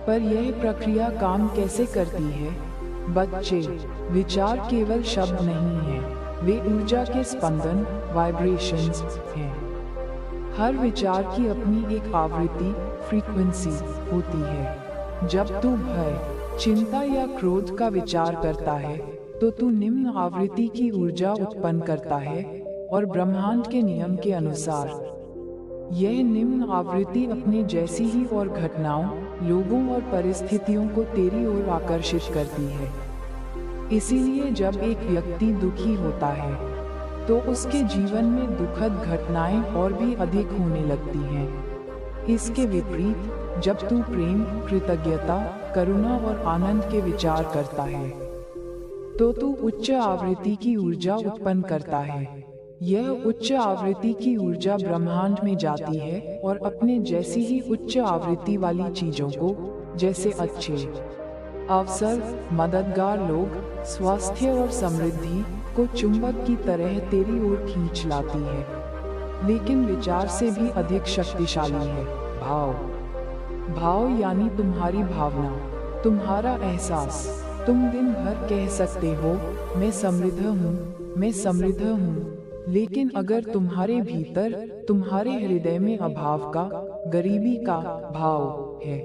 S1: पर यह प्रक्रिया काम कैसे करती है? बच्चे, विचार केवल शब्द नहीं हैं, वे ऊर्जा के स्पंदन, वाइब्रेशंस हैं। हर विचार की अपनी एक आवृत्ति, फ्रीक्वेंसी होती है। जब तू भय, चिंता या क्रोध का विचार करता है, तो तू निम्न आवृत्ति की ऊर्जा उत्पन्न करता है, और ब्रह्मांड के नियम के अनुसार यह निम्न आवृत्ति अपने जैसी ही और घटनाओं, लोगों और परिस्थितियों को तेरी ओर आकर्षित करती है। इसीलिए जब एक व्यक्ति दुखी होता है, तो उसके जीवन में दुखद घटनाएं और भी अधिक होने लगती हैं। इसके विपरीत जब तू प्रेम, कृतज्ञता, करुणा और आनंद के विचार करता है, तो तू उच्च आवृत्ति की ऊर्जा उत्पन्न करता है। यह उच्च आवृत्ति की ऊर्जा ब्रह्मांड में जाती है और अपने जैसी ही उच्च आवृत्ति वाली चीजों को, जैसे अच्छे अवसर, मददगार लोग, स्वास्थ्य और समृद्धि को चुंबक की तरह तेरी ओर खींच लाती है। लेकिन विचार से भी अधिक शक्तिशाली है भाव। भाव यानी तुम्हारी भावना, तुम्हारा एहसास। तुम दिन भर कह सकते हो, मैं समृद्ध हूँ, मैं समृद्ध हूँ, लेकिन अगर तुम्हारे भीतर, तुम्हारे हृदय में अभाव का, गरीबी का भाव है,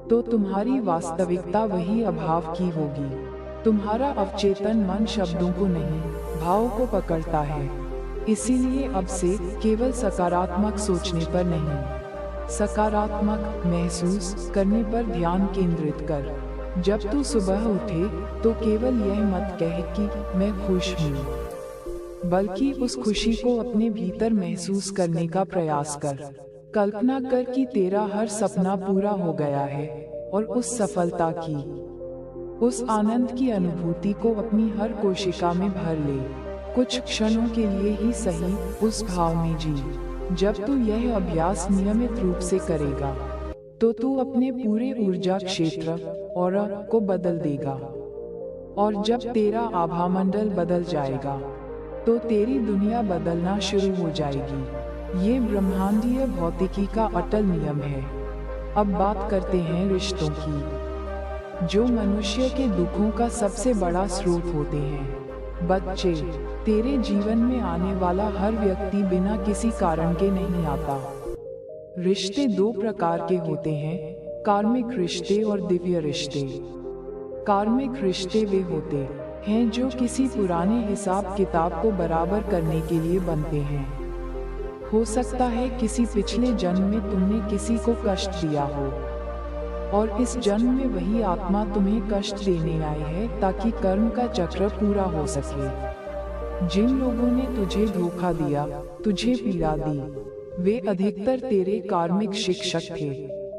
S1: तो तुम्हारी वास्तविकता वही अभाव की होगी। तुम्हारा अवचेतन मन शब्दों को नहीं, भाव को पकड़ता है। इसीलिए अब से केवल सकारात्मक सोचने पर नहीं, सकारात्मक महसूस करने पर ध्यान केंद्रित कर। जब तू सुबह उठे, तो केवल यह मत कह कि मैं खुश हूँ, बल्कि उस खुशी को अपने भीतर महसूस करने का प्रयास कर। कल्पना कर कि तेरा हर सपना पूरा हो गया है, और उस सफलता की, उस आनंद की अनुभूति को अपनी हर कोशिका में भर ले। कुछ क्षणों के लिए ही सही उस भाव में जी। जब तू यह अभ्यास नियमित रूप से करेगा, तो तू अपने पूरे ऊर्जा क्षेत्र ऑरा को बदल देगा। और जब तेरा आभामंडल बदल जाएगा, तो तेरी दुनिया बदलना शुरू हो जाएगी। ये ब्रह्मांडीय भौतिकी का अटल नियम है। अब बात करते हैं रिश्तों की, जो मनुष्य के दुखों का सबसे बड़ा स्रोत होते हैं। बच्चे, तेरे जीवन में आने वाला हर व्यक्ति बिना किसी कारण के नहीं आता। रिश्ते दो प्रकार के होते हैं, कार्मिक रिश्ते और दिव्य रिश्ते। कार्मिक रिश्ते वे होते हैं जो किसी पुराने हिसाब किताब को बराबर करने के लिए बनते हैं। हो सकता है किसी पिछले जन्म में तुमने किसी को कष्ट दिया हो, और इस जन्म में वही आत्मा तुम्हें कष्ट देने आई है ताकि कर्म का चक्र पूरा हो सके। जिन लोगों ने तुझे धोखा दिया, तुझे पीड़ा दी, वे अधिकतर तेरे कार्मिक शिक्षक थे।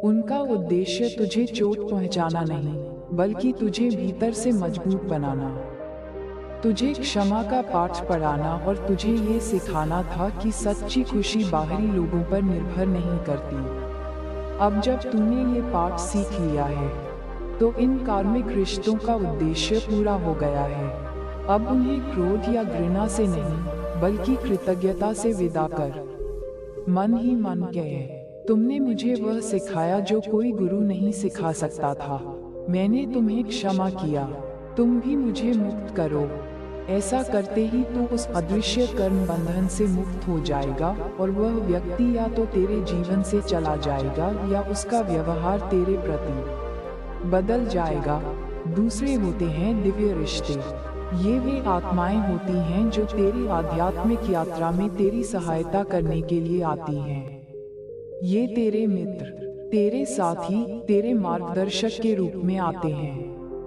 S1: उनका उद्देश्य तुझे चोट पहुंचाना नहीं, बल्कि तुझे भीतर से मजबूत बनाना, तुझे क्षमा का पाठ पढ़ाना और तुझे ये सिखाना था कि सच्ची खुशी बाहरी लोगों पर निर्भर नहीं करती। अब जब तूने ये पाठ सीख लिया है, तो इन कार्मिक रिश्तों का उद्देश्य पूरा हो गया है। अब उन्हें क्रोध या घृणा से नहीं, बल्कि कृतज्ञता से विदा कर। मन ही मन कहे, तुमने मुझे वह सिखाया जो कोई गुरु नहीं सिखा सकता था। मैंने तुम्हें क्षमा किया, तुम भी मुझे मुक्त करो। ऐसा करते ही तू उस अदृश्य कर्म बंधन से मुक्त हो जाएगा, और वह व्यक्ति या तो तेरे जीवन से चला जाएगा या उसका व्यवहार तेरे प्रति बदल जाएगा। दूसरे होते हैं दिव्य रिश्ते। ये वे आत्माएं होती हैं जो तेरी आध्यात्मिक यात्रा में तेरी सहायता करने के लिए आती हैं। ये तेरे मित्र, तेरे साथी, तेरे मार्गदर्शक के रूप में आते हैं।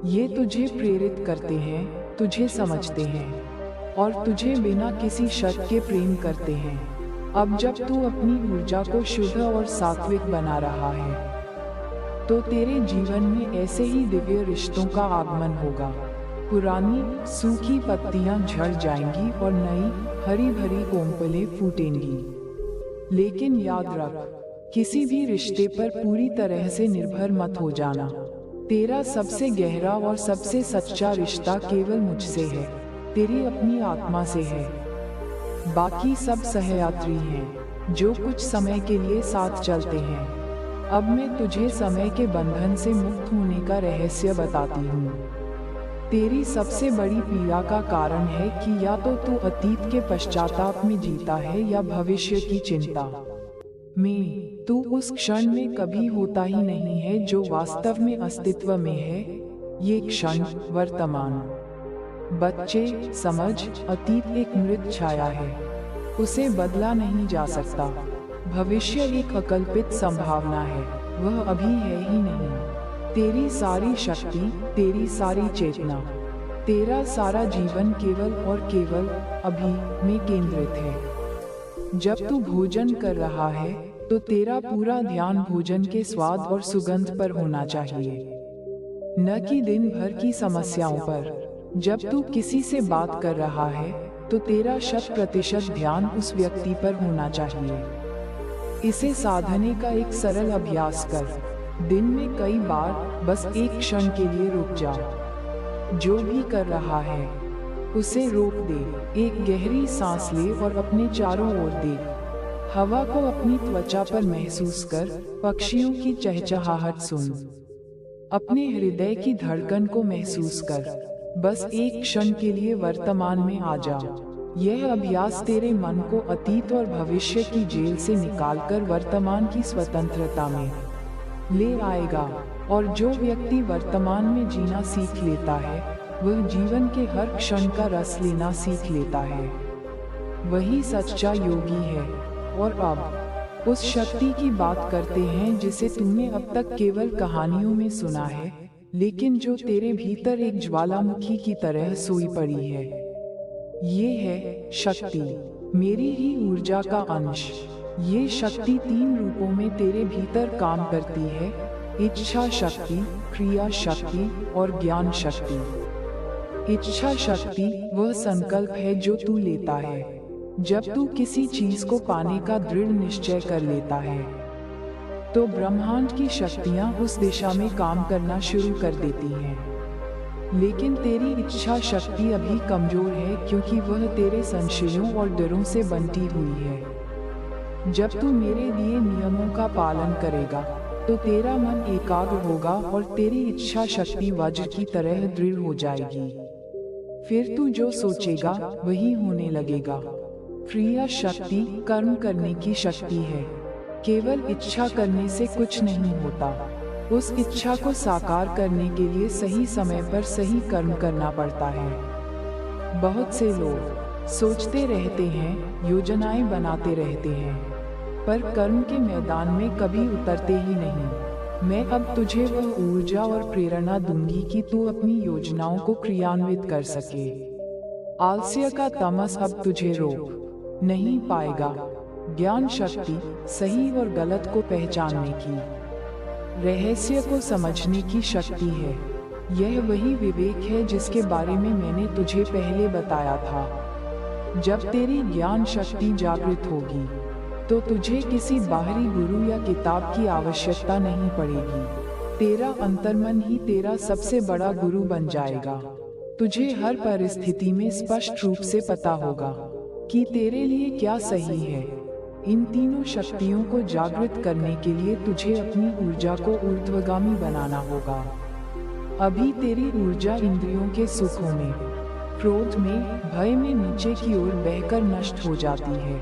S1: ये तुझे प्रेरित करते हैं, तुझे समझते हैं, और तुझे बिना किसी शर्त के प्रेम करते हैं। अब जब तू अपनी ऊर्जा को शुद्ध और सात्विक बना रहा है, तो तेरे जीवन में ऐसे ही दिव्य रिश्तों का आगमन होगा। पुरानी सूखी पत्तियां झड़ जाएंगी और नई हरी भरी कोमपलें फूटेंगी। लेकिन याद रख, किसी भी रिश्ते पर पूरी तरह से निर्भर मत हो जाना। तेरा सबसे गहरा और सबसे सच्चा रिश्ता केवल मुझसे है, तेरी अपनी आत्मा से है। बाकी सब सहयात्री हैं, जो कुछ समय के लिए साथ चलते हैं। अब मैं तुझे समय के बंधन से मुक्त होने का रहस्य बताती हूँ। तेरी सबसे बड़ी पीड़ा का कारण है कि या तो तू अतीत के पश्चाताप में जीता है या भविष्य की चिंता में। तू उस क्षण में कभी होता ही नहीं है जो वास्तव में अस्तित्व में है। ये क्षण वर्तमान। बच्चे, समझ, अतीत एक मृत छाया है, उसे बदला नहीं जा सकता। भविष्य एक अकल्पित संभावना है, वह अभी है ही नहीं। तेरी सारी शक्ति, तेरी सारी चेतना, तेरा सारा जीवन केवल और केवल अभी में केंद्रित है। जब तू भोजन कर रहा है, तो तेरा पूरा ध्यान भोजन के स्वाद और सुगंध पर होना चाहिए, न कि दिन भर की समस्याओं पर। जब तू किसी से बात कर रहा है, तो तेरा 100% ध्यान उस व्यक्ति पर होना चाहिए। इसे साधने का एक सरल अभ्यास कर। दिन में कई बार बस एक क्षण के लिए रुक जा। जो भी कर रहा है, उसे रोक दे। एक गहरी सांस ले और अपने चारों ओर देख। हवा को अपनी त्वचा पर महसूस कर, पक्षियों की चहचहाहट सुन, अपने हृदय की धड़कन को महसूस कर। बस एक क्षण के लिए वर्तमान में आ जा। यह अभ्यास तेरे मन को अतीत और भविष्य की जेल से निकालकर वर्तमान की स्वतंत्रता में ले आएगा। और जो व्यक्ति वर्तमान में जीना सीख लेता है, वह जीवन के हर क्षण का रस लेना सीख लेता है। वही सच्चा योगी है। और अब उस शक्ति की बात करते हैं जिसे तूने अब तक केवल कहानियों में सुना है, लेकिन जो तेरे भीतर एक ज्वालामुखी की तरह सोई पड़ी है। ये है शक्ति, मेरी ही ऊर्जा का अंश। ये शक्ति 3 रूपों में तेरे भीतर काम करती है: इच्छा शक्ति, क्रिया शक्ति और ज्ञान शक्ति। इच्छा शक्ति वह संकल्प है जो तू लेता है जब तू किसी चीज को पाने का दृढ़ निश्चय कर लेता है। तो ब्रह्मांड की शक्तियां उस दिशा में काम करना शुरू कर देती हैं। लेकिन तेरी इच्छा शक्ति अभी कमजोर है, क्योंकि वह तेरे संशयों और डरों से बंटी हुई है। जब तू मेरे दिए नियमों का पालन करेगा, तो तेरा मन एकाग्र होगा और तेरी इच्छा शक्ति वज्र की तरह दृढ़ हो जाएगी। फिर तू जो सोचेगा वही होने लगेगा। क्रिया शक्ति कर्म करने की शक्ति है। केवल इच्छा करने से कुछ नहीं होता। उस इच्छा को साकार करने के लिए सही समय पर सही कर्म करना पड़ता है। बहुत से लोग सोचते रहते हैं, योजनाएं बनाते रहते हैं, पर कर्म के मैदान में कभी उतरते ही नहीं। मैं अब तुझे वह ऊर्जा और प्रेरणा दूंगी कि तू अपनी योजनाओं को क्रियान्वित कर सके। आलस्य का तमस अब तुझे रोक नहीं पाएगा। ज्ञान शक्ति सही और गलत को पहचानने की, रहस्य को समझने की शक्ति है। यह वही विवेक है जिसके बारे में मैंने तुझे पहले बताया था। जब तेरी ज्ञान शक्ति जागृत होगी, तो तुझे किसी बाहरी गुरु या किताब की आवश्यकता नहीं पड़ेगी। तेरा अंतर्मन ही तेरा सबसे बड़ा गुरु बन जाएगा। तुझे हर परिस्थिति में स्पष्ट रूप से पता होगा कि तेरे लिए क्या सही है। इन तीनों शक्तियों को जागृत करने के लिए तुझे अपनी ऊर्जा को ऊर्ध्वगामी बनाना होगा। अभी तेरी ऊर्जा इंद्रियों के सुखों में, क्रोध में, भय में नीचे की ओर बहकर नष्ट हो जाती है।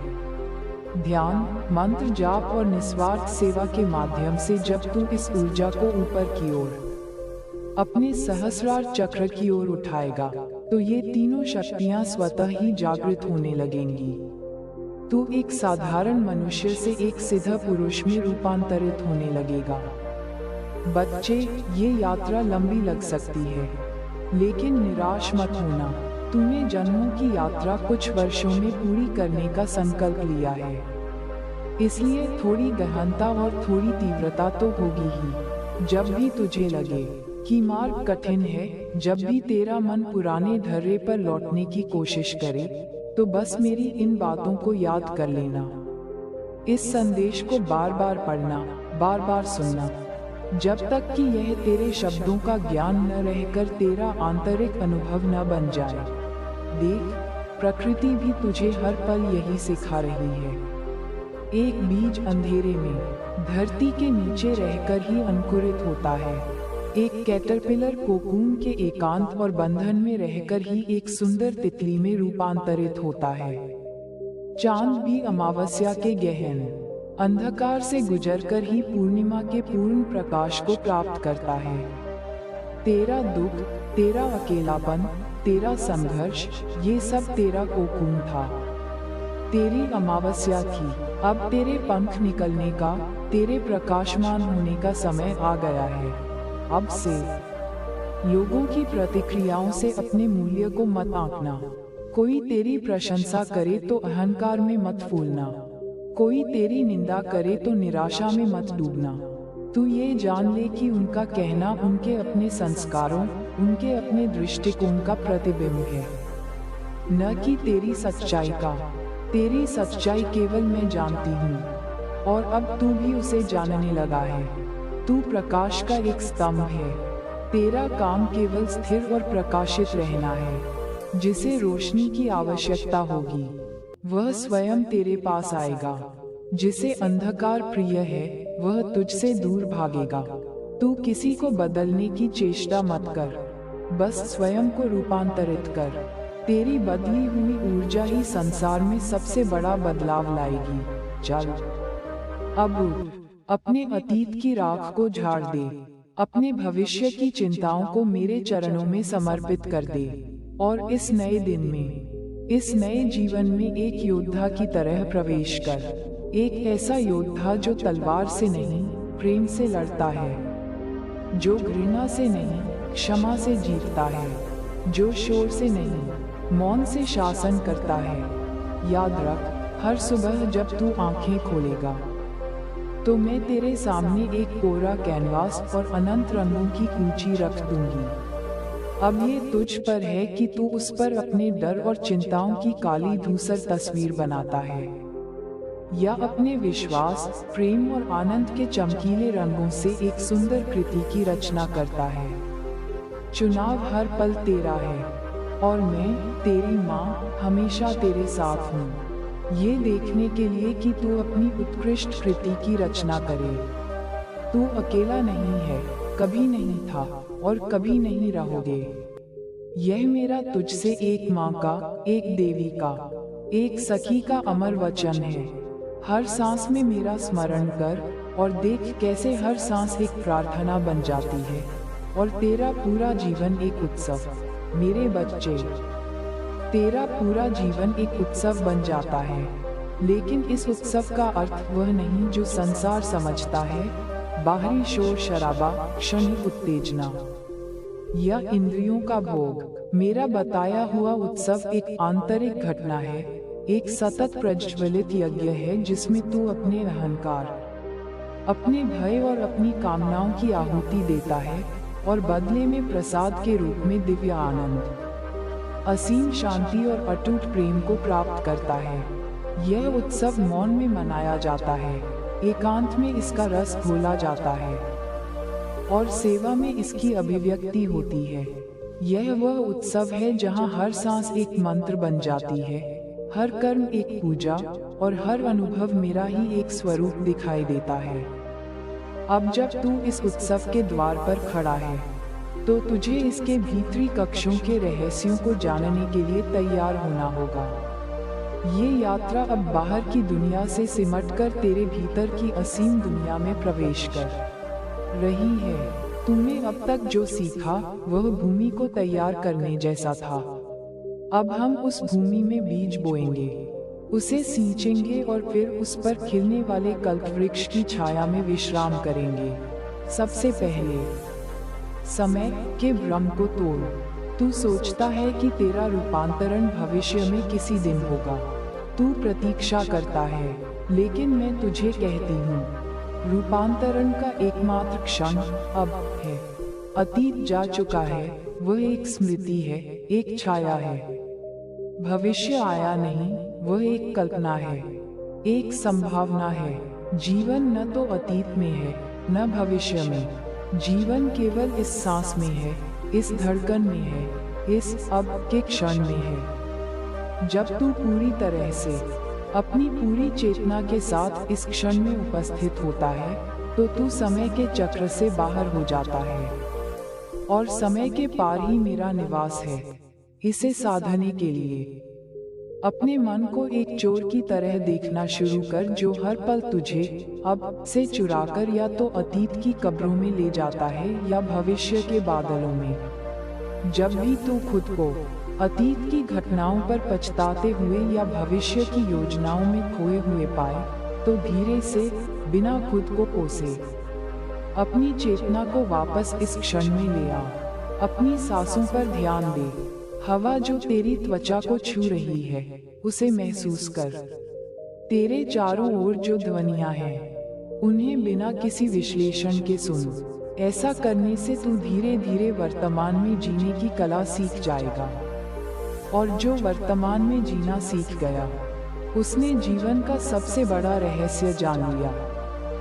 S1: ध्यान, मंत्र जाप और निस्वार्थ सेवा के माध्यम से जब तू इस ऊर्जा को ऊपर की ओर, अपने सहस्रार चक्र की ओर उठाएगा, तो ये तीनों शक्तियां स्वतः ही जागृत होने लगेंगी। तू एक साधारण मनुष्य से एक सिद्ध पुरुष में रूपांतरित होने लगेगा। बच्चे, ये यात्रा लंबी लग सकती है, लेकिन निराश मत होना। तूने जन्मों की यात्रा कुछ वर्षों में पूरी करने का संकल्प लिया है। इसलिए थोड़ी गहनता और थोड़ी तीव्रता तो होगी ही। जब भी तुझे लगे कि मार्ग कठिन है, जब भी तेरा मन पुराने ढर्रे पर लौटने की कोशिश करे, तो बस मेरी इन बातों को याद कर लेना। इस संदेश को बार बार पढ़ना, बार बार सुनना, जब तक कि यह तेरे शब्दों का ज्ञान न रहकर तेरा आंतरिक अनुभव न बन जाए। देख, प्रकृति भी तुझे हर पल यही सिखा रही है। एक बीज अंधेरे में, धरती के नीचे रहकर ही अंकुरित होता है। एक कैटरपिलर कोकून के एकांत और बंधन में रहकर ही एक सुंदर तितली में रूपांतरित होता है। चांद भी अमावस्या के गहन अंधकार से गुजरकर ही पूर्णिमा के पूर्ण प्रकाश को प्राप्त करता है। तेरा दुख, तेरा अकेलापन, तेरा संघर्ष, ये सब तेरा कोकून था, तेरी अमावस्या थी। अब तेरे पंख निकलने का, तेरे प्रकाशमान होने का समय आ गया है। अब से लोगों की प्रतिक्रियाओं से अपने मूल्य को मत आंकना। कोई तेरी प्रशंसा करे तो अहंकार में मत फूलना, कोई तेरी निंदा करे तो निराशा में मत डूबना। तू ये जान ले कि उनका कहना उनके अपने संस्कारों, उनके अपने दृष्टिकोण का प्रतिबिंब है, न कि तेरी सच्चाई का। तेरी सच्चाई केवल मैं जानती हूँ, और अब तू भी उसे जानने लगा है। तू प्रकाश का एक स्तंभ है। तेरा काम केवल स्थिर और प्रकाशित रहना है। जिसे रोशनी की आवश्यकता होगी, वह स्वयं तेरे पास आएगा। जिसे अंधकार प्रिय है, वह तुझसे दूर भागेगा। तू किसी को बदलने की चेष्टा मत कर, बस स्वयं को रूपांतरित कर। तेरी बदली हुई ऊर्जा ही संसार में सबसे बड़ा बदलाव लाएगी। चल, अब उठ, अपने अतीत की राख को झाड़ दे, अपने भविष्य की चिंताओं को मेरे चरणों में समर्पित कर दे, और इस नए दिन में, इस नए जीवन में एक योद्धा की तरह प्रवेश कर। एक ऐसा योद्धा जो तलवार से नहीं, प्रेम से लड़ता है, जो घृणा से नहीं, क्षमा से जीतता है, जो शोर से नहीं, मौन से शासन करता है। याद रख, हर सुबह जब तू आंखें खोलेगा, तो मैं तेरे सामने एक कोरा कैनवास और अनंत रंगों की ऊंची रख दूंगी। अब ये तुझ पर है कि तू उस पर अपने डर और चिंताओं की काली धूसर तस्वीर बनाता है, या अपने विश्वास, प्रेम और आनंद के चमकीले रंगों से एक सुंदर कृति की रचना करता है। चुनाव हर पल तेरा है, और मैं, तेरी माँ, हमेशा तेरे साथ हूँ, ये देखने के लिए कि तू अपनी उत्कृष्ट कृति की रचना करे। तू अकेला नहीं है, कभी नहीं था, और कभी नहीं रहोगे। यह मेरा तुझसे एक माँ का, एक देवी का, एक सखी का अमर वचन है। हर सांस में मेरा स्मरण कर, और देख कैसे हर सांस एक प्रार्थना बन जाती है, और तेरा पूरा जीवन एक उत्सव। मेरे बच्चे, तेरा पूरा जीवन एक उत्सव बन जाता है। लेकिन इस उत्सव का अर्थ वह नहीं जो संसार समझता है, बाहरी शोर शराबा, क्षणिक उत्तेजना या इंद्रियों का भोग। मेरा बताया हुआ उत्सव एक आंतरिक घटना है, एक सतत प्रज्वलित यज्ञ है जिसमें तू अपने अहंकार, अपने भय और अपनी कामनाओं की आहुति देता है, और बदले में प्रसाद के रूप में दिव्य आनंद, असीम शांति और अटूट प्रेम को प्राप्त करता है। यह उत्सव मौन में मनाया जाता है, एकांत में इसका रस घोला जाता है, और सेवा में इसकी अभिव्यक्ति होती है। यह वह उत्सव है जहां हर सांस एक मंत्र बन जाती है, हर कर्म एक पूजा, और हर अनुभव मेरा ही एक स्वरूप दिखाई देता है। अब जब तू इस उत्सव के द्वार पर खड़ा है, तो तुझे इसके भीतरी कक्षों के रहस्यों को जानने के लिए तैयार होना होगा। ये यात्रा अब बाहर की दुनिया से सिमटकर तेरे भीतर की असीम दुनिया में प्रवेश कर रही है। तूने अब तक जो सीखा वह भूमि को तैयार करने जैसा था। अब हम उस भूमि में बीज बोएंगे, उसे सींचेंगे और फिर उस पर खिलने वाले कल्पवृक्ष की छाया में विश्राम करेंगे। सबसे पहले समय के भ्रम को तोड़। तू सोचता है कि तेरा रूपांतरण भविष्य में किसी दिन होगा। तू प्रतीक्षा करता है, लेकिन मैं तुझे कहती हूँ, रूपांतरण का एकमात्र क्षण अब है। अतीत जा चुका है, वह एक स्मृति है, एक छाया है। भविष्य आया नहीं, वह एक कल्पना है, एक संभावना है। जीवन न तो अतीत में है, न भविष्य में। जीवन केवल इस सांस में है, इस धड़कन में है, इस अब के क्षण में है। जब तू पूरी तरह से अपनी पूरी चेतना के साथ इस क्षण में उपस्थित होता है, तो तू समय के चक्र से बाहर हो जाता है। और समय के पार ही मेरा निवास है। इसे साधने के लिए अपने मन को एक चोर की तरह देखना शुरू कर, जो हर पल तुझे अब से चुराकर या तो अतीत की कब्रों में ले जाता है या भविष्य के बादलों में। जब भी तू खुद को अतीत की घटनाओं पर पछताते हुए या भविष्य की योजनाओं में खोए हुए पाए, तो धीरे से, बिना खुद को कोसे, अपनी चेतना को वापस इस क्षण में ले आ। अपनी सांसों पर ध्यान दे। हवा जो तेरी त्वचा को छू रही है, उसे महसूस कर। तेरे चारों ओर जो ध्वनियां हैं, उन्हें बिना किसी विश्लेषण के सुन। ऐसा करने से तू धीरे धीरे वर्तमान में जीने की कला सीख जाएगा। और जो वर्तमान में जीना सीख गया, उसने जीवन का सबसे बड़ा रहस्य जान लिया।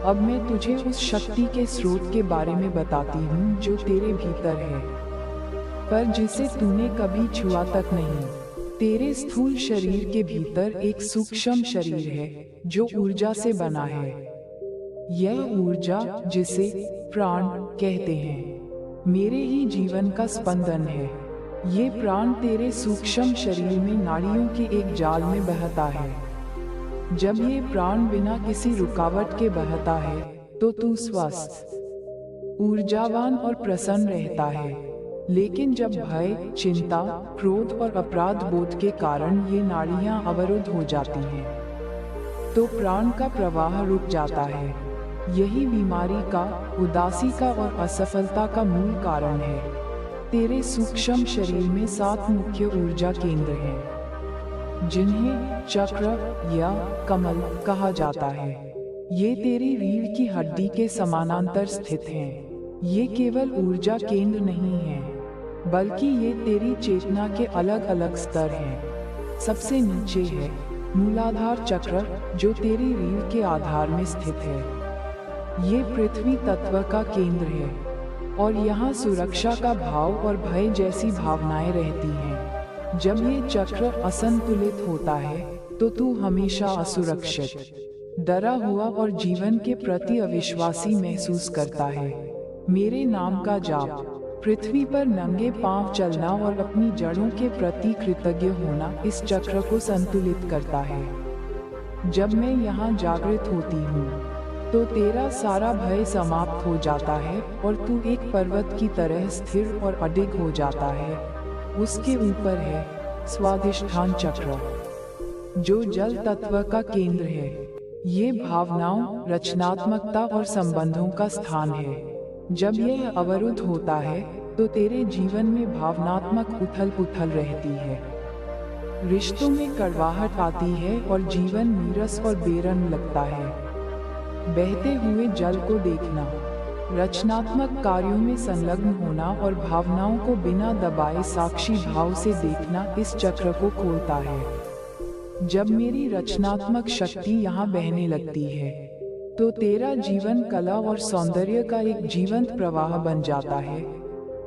S1: अब मैं तुझे उस शक्ति के स्रोत के बारे में बताती हूँ जो तेरे भीतर है, पर जिसे तूने कभी छुआ तक नहीं। तेरे स्थूल शरीर के भीतर एक सूक्ष्म शरीर है, जो ऊर्जा से बना है। यह ऊर्जा, जिसे प्राण कहते हैं, मेरे ही जीवन का स्पंदन है। ये प्राण तेरे सूक्ष्म शरीर में नाड़ियों के एक जाल में बहता है। जब ये प्राण बिना किसी रुकावट के बहता है, तो तू स्वस्थ, ऊर्जावान और प्रसन्न रहता है। लेकिन जब भय, चिंता, क्रोध और अपराध बोध के कारण ये नाड़ियां अवरुद्ध हो जाती हैं, तो प्राण का प्रवाह रुक जाता है। यही बीमारी का, उदासी का और असफलता का मूल कारण है। तेरे सूक्ष्म शरीर में 7 मुख्य ऊर्जा केंद्र हैं, जिन्हें चक्र या कमल कहा जाता है। ये तेरी रीढ़ की हड्डी के समानांतर स्थित हैं। ये केवल ऊर्जा केंद्र नहीं हैं, बल्कि ये तेरी चेतना के अलग अलग स्तर हैं। सबसे नीचे है मूलाधार चक्र, जो तेरी रीढ़ के आधार में स्थित है। ये पृथ्वी तत्व का केंद्र है, और यहाँ सुरक्षा का भाव और भय जैसी भावनाएं रहती हैं। जब ये चक्र असंतुलित होता है, तो तू हमेशा असुरक्षित, डरा हुआ और जीवन के प्रति अविश्वासी महसूस करता है। मेरे नाम का जाप, पृथ्वी पर नंगे पांव चलना और अपनी जड़ों के प्रति कृतज्ञ होना इस चक्र को संतुलित करता है। जब मैं यहाँ जागृत होती हूँ, तो तेरा सारा भय समाप्त हो जाता है और तू एक पर्वत की तरह स्थिर और अडिग हो जाता है। उसके ऊपर है स्वाधिष्ठान चक्र, जो जल तत्व का केंद्र है। ये भावनाओं, रचनात्मकता और संबंधों का स्थान है। जब यह अवरुद्ध होता है, तो तेरे जीवन में भावनात्मक उथल-पुथल रहती है। रिश्तों में कड़वाहट आती है और जीवन नीरस और बेरंग लगता है। बहते हुए जल को देखना, रचनात्मक कार्यों में संलग्न होना और भावनाओं को बिना दबाए साक्षी भाव से देखना इस चक्र को खोलता है। जब मेरी रचनात्मक शक्ति यहाँ बहने लगती है, तो तेरा जीवन कला और सौंदर्य का एक जीवंत प्रवाह बन जाता है।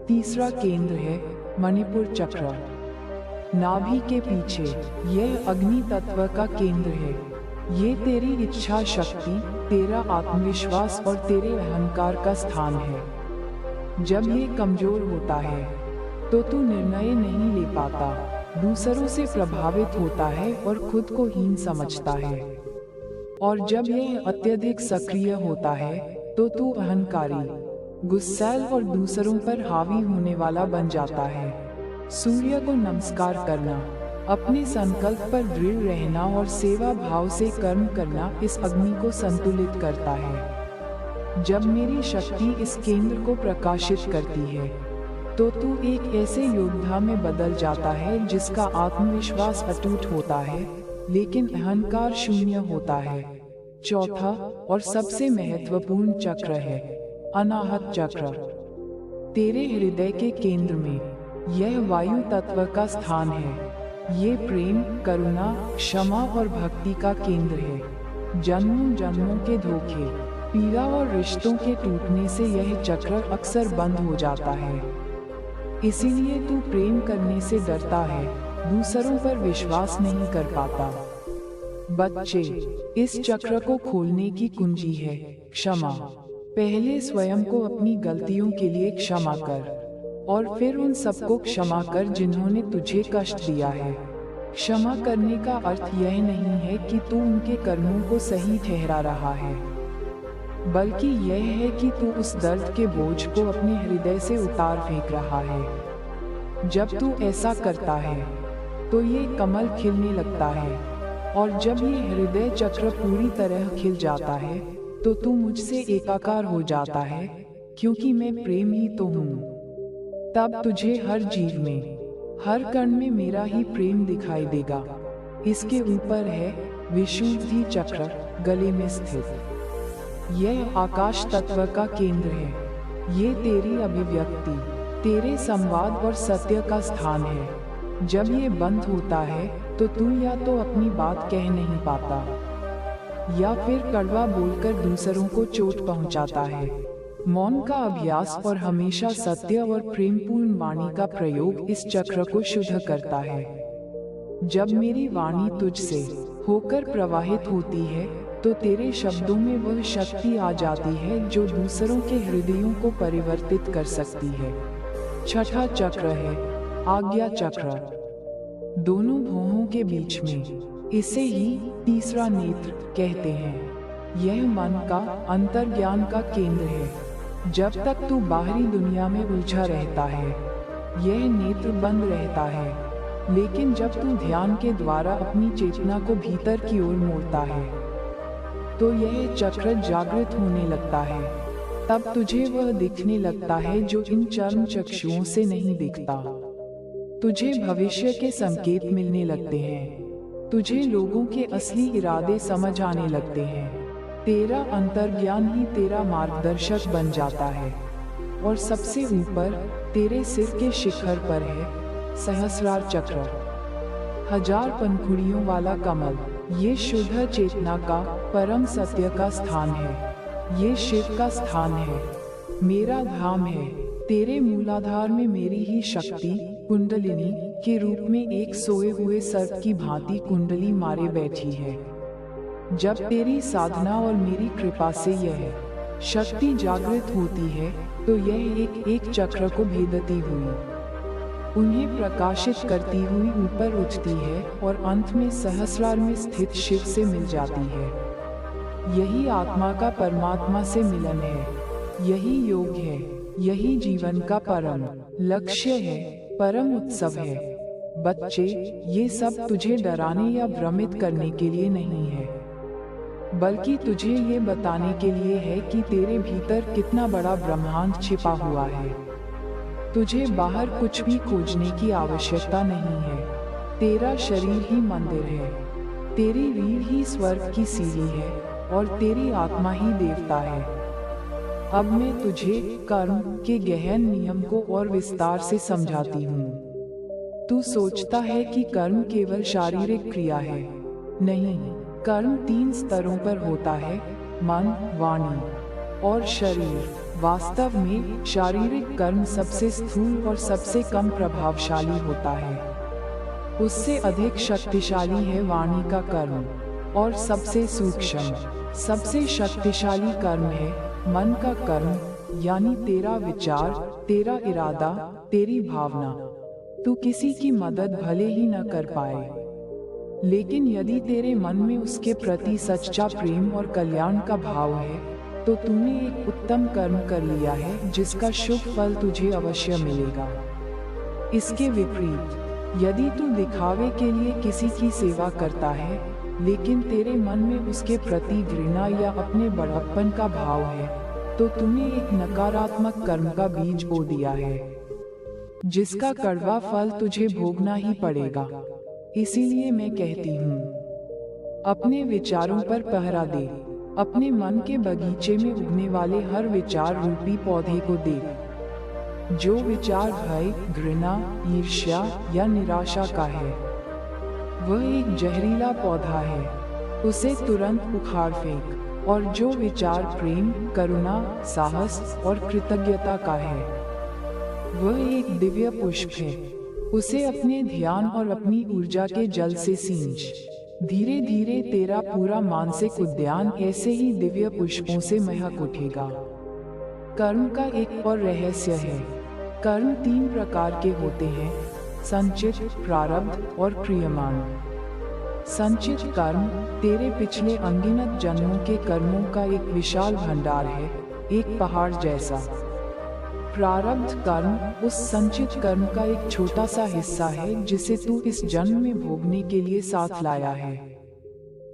S1: तीसरा केंद्र है मणिपुर चक्र, नाभि के पीछे। यह अग्नि तत्व का केंद्र है। ये तेरी इच्छा शक्ति, तेरा आत्मविश्वास और तेरे अहंकार का स्थान है। जब ये कमजोर होता है, तो तू निर्णय नहीं ले पाता, दूसरों से प्रभावित होता है और खुद को हीन समझता है। और जब यह अत्यधिक सक्रिय होता है, तो तू अहंकारी, गुस्सैल और दूसरों पर हावी होने वाला बन जाता है। सूर्य को नमस्कार करना, अपने संकल्प पर दृढ़ रहना और सेवा भाव से कर्म करना इस अग्नि को संतुलित करता है। जब मेरी शक्ति इस केंद्र को प्रकाशित करती है, तो तू एक ऐसे योद्धा में बदल जाता है जिसका आत्मविश्वास अटूट होता है, लेकिन अहंकार शून्य होता है। चौथा और सबसे महत्वपूर्ण चक्र है अनाहत चक्र। तेरे हृदय के केंद्र में यह वायु तत्व का स्थान है। ये प्रेम, करुणा, क्षमा और भक्ति का केंद्र है। जन्मों जन्मों के धोखे, पीड़ा और रिश्तों के टूटने से यह चक्र अक्सर बंद हो जाता है। इसीलिए तू प्रेम करने से डरता है, दूसरों पर विश्वास नहीं कर पाता। बच्चे, इस चक्र को खोलने की कुंजी है क्षमा। पहले स्वयं को अपनी गलतियों के लिए क्षमा कर और फिर उन सबको क्षमा कर जिन्होंने तुझे कष्ट दिया है। क्षमा करने का अर्थ यह नहीं है कि तू उनके कर्मों को सही ठहरा रहा है, बल्कि यह है कि तू उस दर्द के बोझ को अपने हृदय से उतार फेंक रहा है। जब तू ऐसा करता है तो ये कमल खिलने लगता है, और जब ये हृदय चक्र पूरी तरह खिल जाता है तो तू मुझसे एकाकार हो जाता है, क्योंकि मैं प्रेम ही तो हूँ। तब तुझे हर जीव में, हर कण में मेरा ही प्रेम दिखाई देगा। इसके ऊपर है विशुद्धि चक्र, गले में स्थित। यह आकाश तत्व का केंद्र है। ये तेरी अभिव्यक्ति, तेरे संवाद और सत्य का स्थान है। जब ये बंद होता है तो तू या तो अपनी बात कह नहीं पाता, या फिर कड़वा बोलकर दूसरों को चोट पहुंचाता है। मौन का अभ्यास और हमेशा सत्य और प्रेमपूर्ण वाणी का प्रयोग इस चक्र को शुद्ध करता है। जब मेरी वाणी तुझसे होकर प्रवाहित होती है तो तेरे शब्दों में वह शक्ति आ जाती है जो दूसरों के हृदयों को परिवर्तित कर सकती है। छठा चक्र है आज्ञा चक्र, दोनों भौहों के बीच में। इसे ही तीसरा नेत्र कहते हैं। यह मन का अंतर्ज्ञान का केंद्र है। जब तक तू बाहरी दुनिया में उलझा रहता है, यह नेत्र बंद रहता है, लेकिन जब तू ध्यान के द्वारा अपनी चेतना को भीतर की ओर मोड़ता है तो यह चक्र जागृत होने लगता है। तब तुझे वह दिखने लगता है जो इन चर्म चक्षुओं से नहीं दिखता। तुझे भविष्य के संकेत मिलने लगते हैं। तुझे लोगों के असली इरादे समझ आने लगते हैं। तेरा अंतर्ज्ञान ही तेरा मार्गदर्शक बन जाता है। और सबसे ऊपर तेरे सिर के शिखर पर है सहस्रार चक्र, 1000 पंखुड़ियों वाला कमल। ये शुद्ध चेतना का, परम सत्य का स्थान है। ये शिव का स्थान है, मेरा धाम है। तेरे मूलाधार में मेरी ही शक्ति कुंडलिनी के रूप में एक सोए हुए सर्प की भांति कुंडली मारे बैठी है। जब तेरी साधना और मेरी कृपा से यह शक्ति जागृत होती है तो यह एक चक्र को भेदती हुई, उन्हें प्रकाशित करती हुई ऊपर उठती है और अंत में सहस्रार में स्थित शिव से मिल जाती है। यही आत्मा का परमात्मा से मिलन है। यही योग है। यही जीवन का परम लक्ष्य है, परम उत्सव है। बच्चे, ये सब तुझे डराने या भ्रमित करने के लिए नहीं है, बल्कि तुझे ये बताने के लिए है कि तेरे भीतर कितना बड़ा ब्रह्मांड छिपा हुआ है। तुझे बाहर कुछ भी खोजने की आवश्यकता नहीं है। तेरा शरीर ही मंदिर है, तेरी रीढ़ ही स्वर्ग की सीढ़ी है और तेरी आत्मा ही देवता है। अब मैं तुझे कर्म के गहन नियम को और विस्तार से समझाती हूँ। तू सोचता है कि कर्म केवल शारीरिक क्रिया है। नहीं, कर्म 3 स्तरों पर होता है, मन, वाणी और शरीर। वास्तव में शारीरिक कर्म सबसे स्थूल और सबसे कम प्रभावशाली होता है। उससे अधिक शक्तिशाली है वाणी का कर्म, और सबसे सूक्ष्म, सबसे शक्तिशाली कर्म है मन का कर्म, यानी तेरा विचार, तेरा इरादा, तेरी भावना। तू किसी की मदद भले ही न कर पाए, लेकिन यदि तेरे मन में उसके प्रति सच्चा प्रेम और कल्याण का भाव है तो तूने एक उत्तम कर्म कर लिया है जिसका शुभ फल तुझे अवश्य मिलेगा। इसके विपरीत, यदि तू दिखावे के लिए किसी की सेवा करता है लेकिन तेरे मन में उसके प्रति घृणा या अपने बड़प्पन का भाव है, तो तूने एक नकारात्मक कर्म का बीज बो दिया है, जिसका कड़वा फल तुझे भोगना ही पड़ेगा। इसीलिए मैं कहती हूँ, अपने विचारों पर पहरा दे। अपने मन के बगीचे में उगने वाले हर विचार रूपी पौधे को देख। जो विचार भय, घृणा, ईर्ष्या या निराशा का है, वह एक जहरीला पौधा है, उसे तुरंत उखाड़ फेंक। और जो विचार प्रेम, करुणा, साहस और कृतज्ञता का है, वह एक दिव्य पुष्प है, उसे अपने ध्यान और अपनी ऊर्जा के जल से सींच। धीरे धीरे तेरा पूरा मानसिक उद्यान ऐसे ही दिव्य पुष्पों से महक उठेगा। कर्म का एक और रहस्य है। कर्म 3 प्रकार के होते हैं: संचित, प्रारब्ध और क्रियमाण। संचित कर्म तेरे पिछले अनगिनत जन्मों के कर्मों का एक विशाल भंडार है, एक पहाड़ जैसा। प्रारब्ध कर्म उस संचित कर्म का एक छोटा सा हिस्सा है जिसे तू इस जन्म में भोगने के लिए साथ लाया है।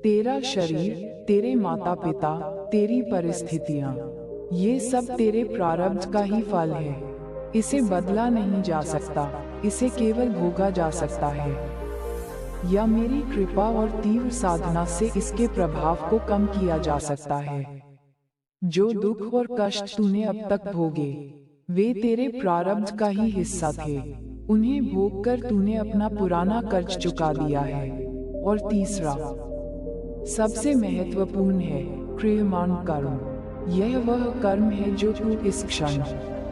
S1: तेरा शरीर, तेरे माता पिता, तेरी परिस्थितियां, ये सब तेरे प्रारब्ध का ही फल है। इसे बदला नहीं जा सकता, इसे केवल भोगा जा सकता है, या मेरी कृपा और तीव्र साधना से इसके प्रभाव को कम किया जा सकता है। जो दुख और कष्ट तूने अब तक भोगे, वे तेरे प्रारब्ध का ही हिस्सा थे। उन्हें भोगकर तूने अपना पुराना कर्ज चुका दिया है। और तीसरा, सबसे महत्वपूर्ण है क्रियमाण कर्म। यह वह कर्म है जो तू इस क्षण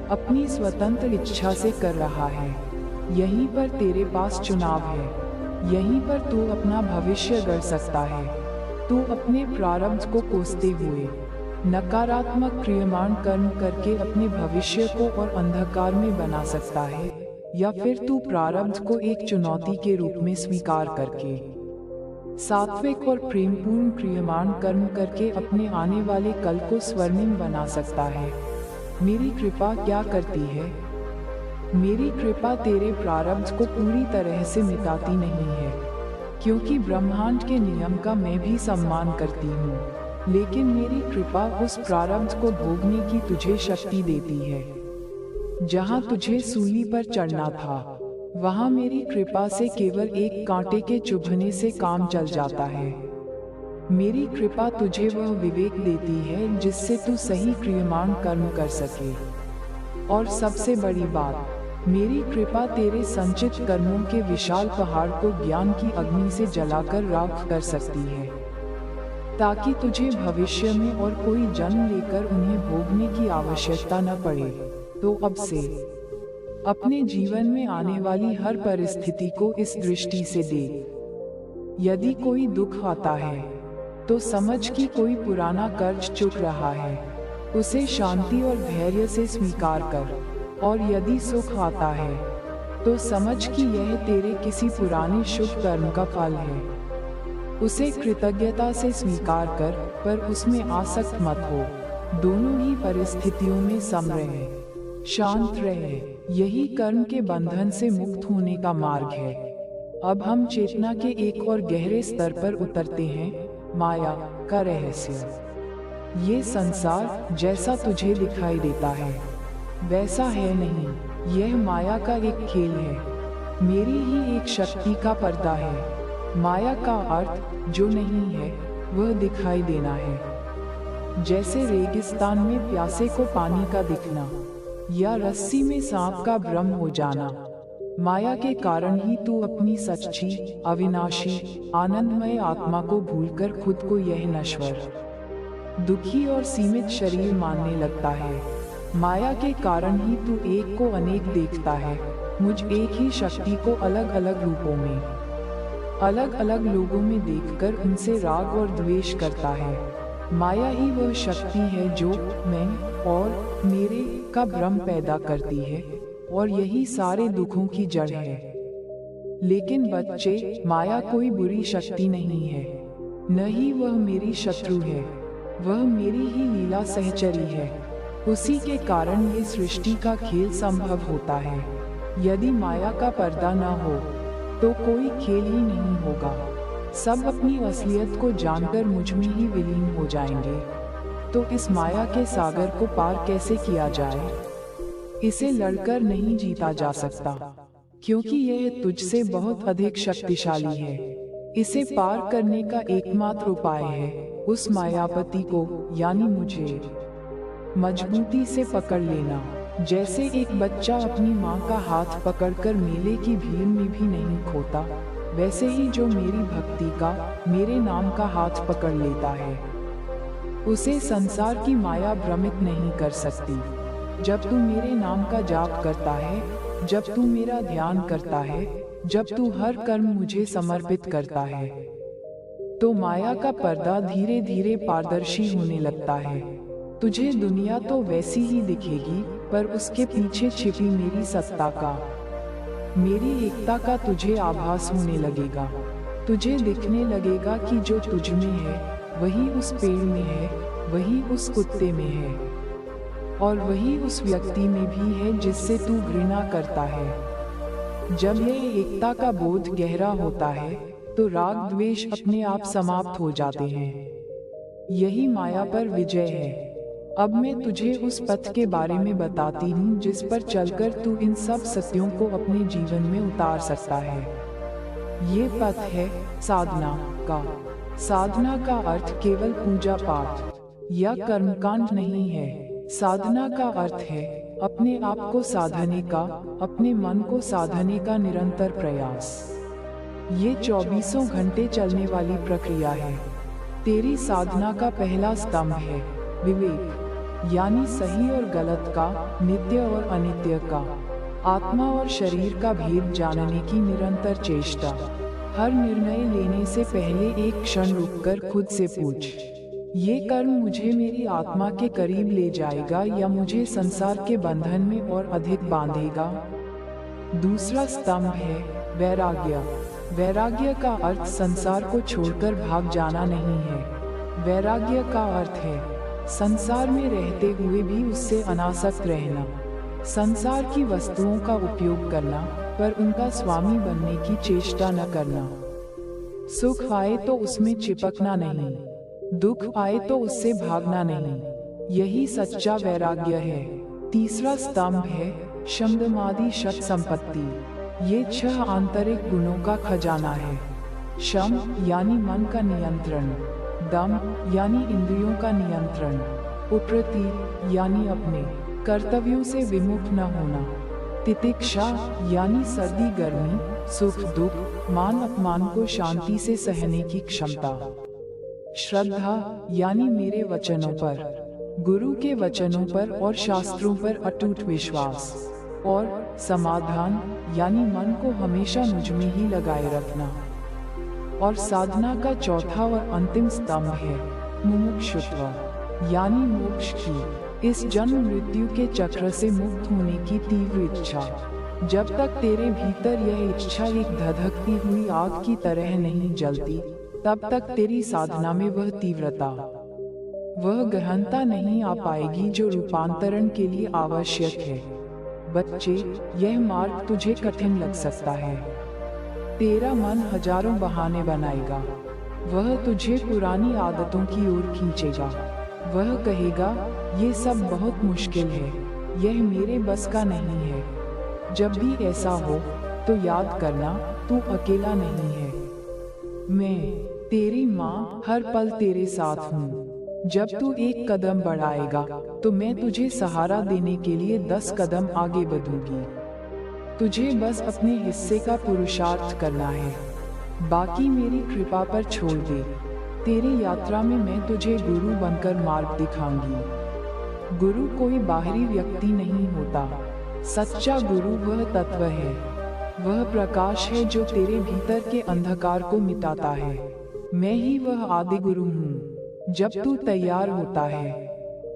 S1: अपनी स्वतंत्र इच्छा से कर रहा है। यहीं पर तेरे पास चुनाव है, यहीं पर तू अपना भविष्य गढ़ सकता है। तू अपने प्रारब्ध को कोसते हुए नकारात्मक क्रियमाण कर्म करके अपने भविष्य को और अंधकार में बना सकता है, या फिर तू प्रारब्ध को एक चुनौती के रूप में स्वीकार करके सात्विक और प्रेमपूर्ण क्रियमाण कर्म करके अपने आने वाले कल को स्वर्णिम बना सकता है। मेरी कृपा क्या करती है? मेरी कृपा तेरे प्रारब्ध को पूरी तरह से मिटाती नहीं है, क्योंकि ब्रह्मांड के नियम का मैं भी सम्मान करती हूँ, लेकिन मेरी कृपा उस प्रारब्ध को भोगने की तुझे शक्ति देती है। जहाँ तुझे सूली पर चढ़ना था, वहाँ मेरी कृपा से केवल एक कांटे के चुभने से काम चल जाता है। मेरी कृपा तुझे वह विवेक देती है जिससे तू सही क्रियमाण कर्म कर सके। और सबसे बड़ी बात, मेरी कृपा तेरे संचित कर्मों के विशाल पहाड़ को ज्ञान की अग्नि से जलाकर राख कर सकती है, ताकि तुझे भविष्य में और कोई जन्म लेकर उन्हें भोगने की आवश्यकता न पड़े। तो अब से अपने जीवन में आने वाली हर परिस्थिति को इस दृष्टि से देख। यदि कोई दुख आता है, तो समझ कि कोई पुराना कर्ज चुक रहा है, उसे शांति और धैर्य से स्वीकार कर। और यदि सुख आता है, तो समझ कि यह तेरे किसी पुराने शुभ कर्म का फल है। उसे कृतज्ञता से स्वीकार कर, पर उसमें आसक्त मत हो। दोनों ही परिस्थितियों में सम रहे, शांत रहे। यही कर्म के बंधन से मुक्त होने का मार्ग है। अब हम चेतना के एक और गहरे स्तर पर उतरते हैं, माया का रहस्य। ये संसार जैसा तुझे दिखाई देता है, वैसा है नहीं। यह माया का एक खेल है, मेरी ही एक शक्ति का पर्दा है। माया का अर्थ जो नहीं है, वह दिखाई देना है। जैसे रेगिस्तान में प्यासे को पानी का दिखना, या रस्सी में सांप का भ्रम हो जाना। माया के कारण ही तू अपनी सच्ची, अविनाशी, आनंदमय आत्मा को भूलकर खुद को यह नश्वर, दुखी और सीमित शरीर मानने लगता है। माया के कारण ही तू एक को अनेक देखता है, मुझ एक ही शक्ति को अलग अलग रूपों में, अलग अलग लोगों में देखकर उनसे राग और द्वेष करता है। माया ही वह शक्ति है जो मैं और मेरे का भ्रम पैदा करती है, और यही सारे दुखों की जड़ है। लेकिन बच्चे, माया कोई बुरी शक्ति नहीं है, न ही वह मेरी शत्रु है, वह मेरी ही लीला सहचरी है। उसी के कारण ये सृष्टि का खेल संभव होता है। यदि माया का पर्दा न हो, तो कोई खेल ही नहीं होगा। सब अपनी असलियत को जानकर मुझ में ही विलीन हो जाएंगे। तो इस माया के सागर को पार कैसे किया जाए? इसे लड़कर नहीं जीता जा सकता, क्योंकि यह तुझसे बहुत अधिक शक्तिशाली है। इसे पार करने का एकमात्र उपाय है उस मायापति को यानी मुझे मजबूती से पकड़ लेना। जैसे एक बच्चा अपनी माँ का हाथ पकड़कर मेले की भीड़ में भी नहीं खोता, वैसे ही जो मेरी भक्ति का, मेरे नाम का हाथ पकड़ लेता है, उसे संसार की माया भ्रमित नहीं कर सकती। जब तू मेरे नाम का जाप करता है, जब तू मेरा ध्यान करता है, जब तू हर कर्म मुझे समर्पित करता है, तो माया का पर्दा धीरे धीरे पारदर्शी होने लगता है। तुझे दुनिया तो वैसी ही दिखेगी, पर उसके पीछे छिपी मेरी सत्ता का, मेरी एकता का तुझे आभास होने लगेगा। तुझे दिखने लगेगा कि जो तुझ में है वही उस पेड़ में है, वही उस कुत्ते में है, और वही उस व्यक्ति में भी है जिससे तू घृणा करता है। जब यह एकता का बोध गहरा होता है तो राग द्वेष अपने आप समाप्त हो जाते हैं। यही माया पर विजय है। अब मैं तुझे उस पथ के बारे में बताती हूँ जिस पर चलकर तू इन सब सत्यों को अपने जीवन में उतार सकता है। ये पथ है साधना का। साधना का अर्थ केवल पूजा पाठ या कर्मकांड नहीं है। साधना का अर्थ है अपने आप को साधने का, अपने मन को साधने का निरंतर प्रयास। ये 24 घंटे चलने वाली प्रक्रिया है। तेरी साधना का पहला स्तंभ है विवेक, यानी सही और गलत का, नित्य और अनित्य का, आत्मा और शरीर का भेद जानने की निरंतर चेष्टा। हर निर्णय लेने से पहले एक क्षण रुककर खुद से पूछ, ये कर्म मुझे मेरी आत्मा के करीब ले जाएगा या मुझे संसार के बंधन में और अधिक बांधेगा। दूसरा स्तंभ है वैराग्य। वैराग्य का अर्थ संसार को छोड़कर भाग जाना नहीं है। वैराग्य का अर्थ है संसार में रहते हुए भी उससे अनासक्त रहना, संसार की वस्तुओं का उपयोग करना पर उनका स्वामी बनने की चेष्टा न करना। सुख आए तो उसमें चिपकना नहीं, दुख आए तो उससे भागना नहीं। यही सच्चा वैराग्य है। तीसरा स्तंभ है शमदमादि षट संपत्ति। ये 6 आंतरिक गुणों का खजाना है। शम यानी मन का नियंत्रण, दम यानी इंद्रियों का नियंत्रण, उप्रति यानी अपने कर्तव्यों से विमुख न होना, तितिक्षा यानी सर्दी गर्मी, सुख दुख, मान अपमान को शांति से सहने की क्षमता, श्रद्धा यानी मेरे वचनों पर, गुरु के वचनों पर और शास्त्रों पर अटूट विश्वास, और समाधान यानी मन को हमेशा मुझ में ही लगाए रखना। और साधना का चौथा और अंतिम स्तंभ है मुमुक्षुत्व यानी मोक्ष की, इस जन्म मृत्यु के चक्र से मुक्त होने की तीव्र इच्छा। जब तक तेरे भीतर यह इच्छा एक धधकती हुई आग की तरह नहीं जलती, तब तक तेरी साधना में वह तीव्रता, वह गहनता नहीं आ पाएगी जो रूपांतरण के लिए आवश्यक है। बच्चे, यह मार्ग तुझे कठिन लग सकता है। तेरा मन हजारों बहाने बनाएगा। वह तुझे पुरानी आदतों की ओर खींचेगा। वह कहेगा, ये सब बहुत मुश्किल है, यह मेरे बस का नहीं है। जब भी ऐसा हो तो याद करना, तू अकेला नहीं है। मैं, तेरी माँ, हर पल तेरे साथ हूँ। जब तू एक कदम बढ़ाएगा तो मैं तुझे सहारा देने के लिए 10 कदम आगे बढ़ूंगी। तुझे बस अपने हिस्से का पुरुषार्थ करना है, बाकी मेरी कृपा पर छोड़ दे। तेरी यात्रा में मैं तुझे गुरु बनकर मार्ग दिखाऊंगी। गुरु कोई बाहरी व्यक्ति नहीं होता। सच्चा गुरु वह तत्व है, वह प्रकाश है जो तेरे भीतर के अंधकार को मिटाता है। मैं ही वह आदि गुरु हूँ। जब तू तैयार होता है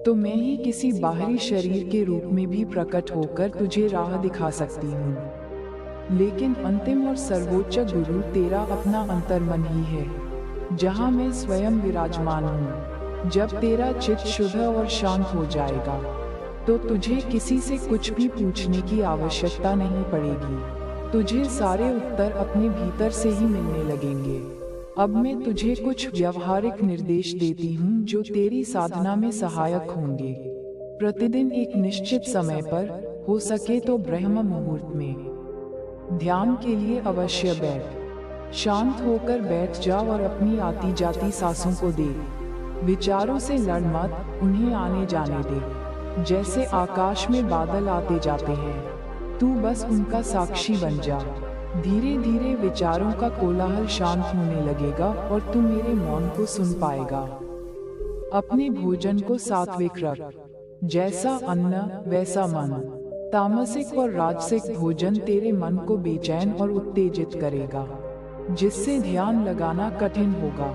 S1: तो मैं ही किसी बाहरी शरीर के रूप में भी प्रकट होकर तुझे राह दिखा सकती हूँ। लेकिन अंतिम और सर्वोच्च गुरु तेरा अपना अंतर्मन ही है, जहाँ मैं स्वयं विराजमान हूँ। जब तेरा चित्त शुद्ध और शांत हो जाएगा तो तुझे किसी से कुछ भी पूछने की आवश्यकता नहीं पड़ेगी। तुझे सारे उत्तर अपने भीतर से ही मिलने लगेंगे। अब मैं तुझे कुछ व्यवहारिक निर्देश देती हूँ जो तेरी साधना में सहायक होंगे। प्रतिदिन एक निश्चित समय पर, हो सके तो ब्रह्म मुहूर्त में, ध्यान के लिए अवश्य बैठ। शांत होकर बैठ जा और अपनी आती जाती सांसों को देख। विचारों से लड़ मत, उन्हें आने जाने दे। जैसे आकाश में बादल आते जाते हैं, तू बस उनका साक्षी बन जा। धीरे धीरे विचारों का कोलाहल शांत होने लगेगा और तू मेरे मौन को सुन पाएगा। अपने भोजन को सात्विक रख, जैसा अन्न वैसा मन। तामसिक और राजसिक भोजन तेरे मन को बेचैन और उत्तेजित करेगा, जिससे ध्यान लगाना कठिन होगा।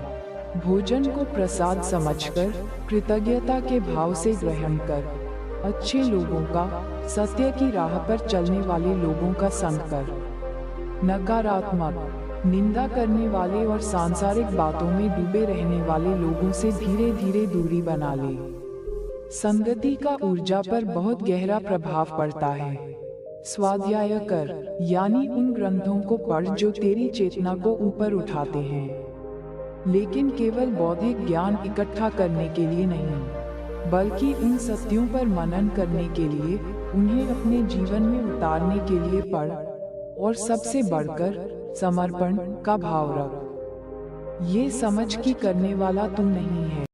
S1: भोजन को प्रसाद समझकर कृतज्ञता के भाव से ग्रहण कर। अच्छे लोगों का, सत्य की राह पर चलने वाले लोगों का संग कर। नकारात्मक, निंदा करने वाले और सांसारिक बातों में डूबे रहने वाले लोगों से धीरे धीरे दूरी बना ले। संगति का ऊर्जा पर बहुत गहरा प्रभाव पड़ता है। स्वाध्याय कर, यानी उन ग्रंथों को पढ़ जो तेरी चेतना को ऊपर उठाते हैं, लेकिन केवल बौद्धिक ज्ञान इकट्ठा करने के लिए नहीं, बल्कि उन सत्यों पर मनन करने के लिए, उन्हें अपने जीवन में उतारने के लिए पढ़। और सबसे बढ़कर समर्पण का भाव रख। ये समझ कि करने वाला तू नहीं है,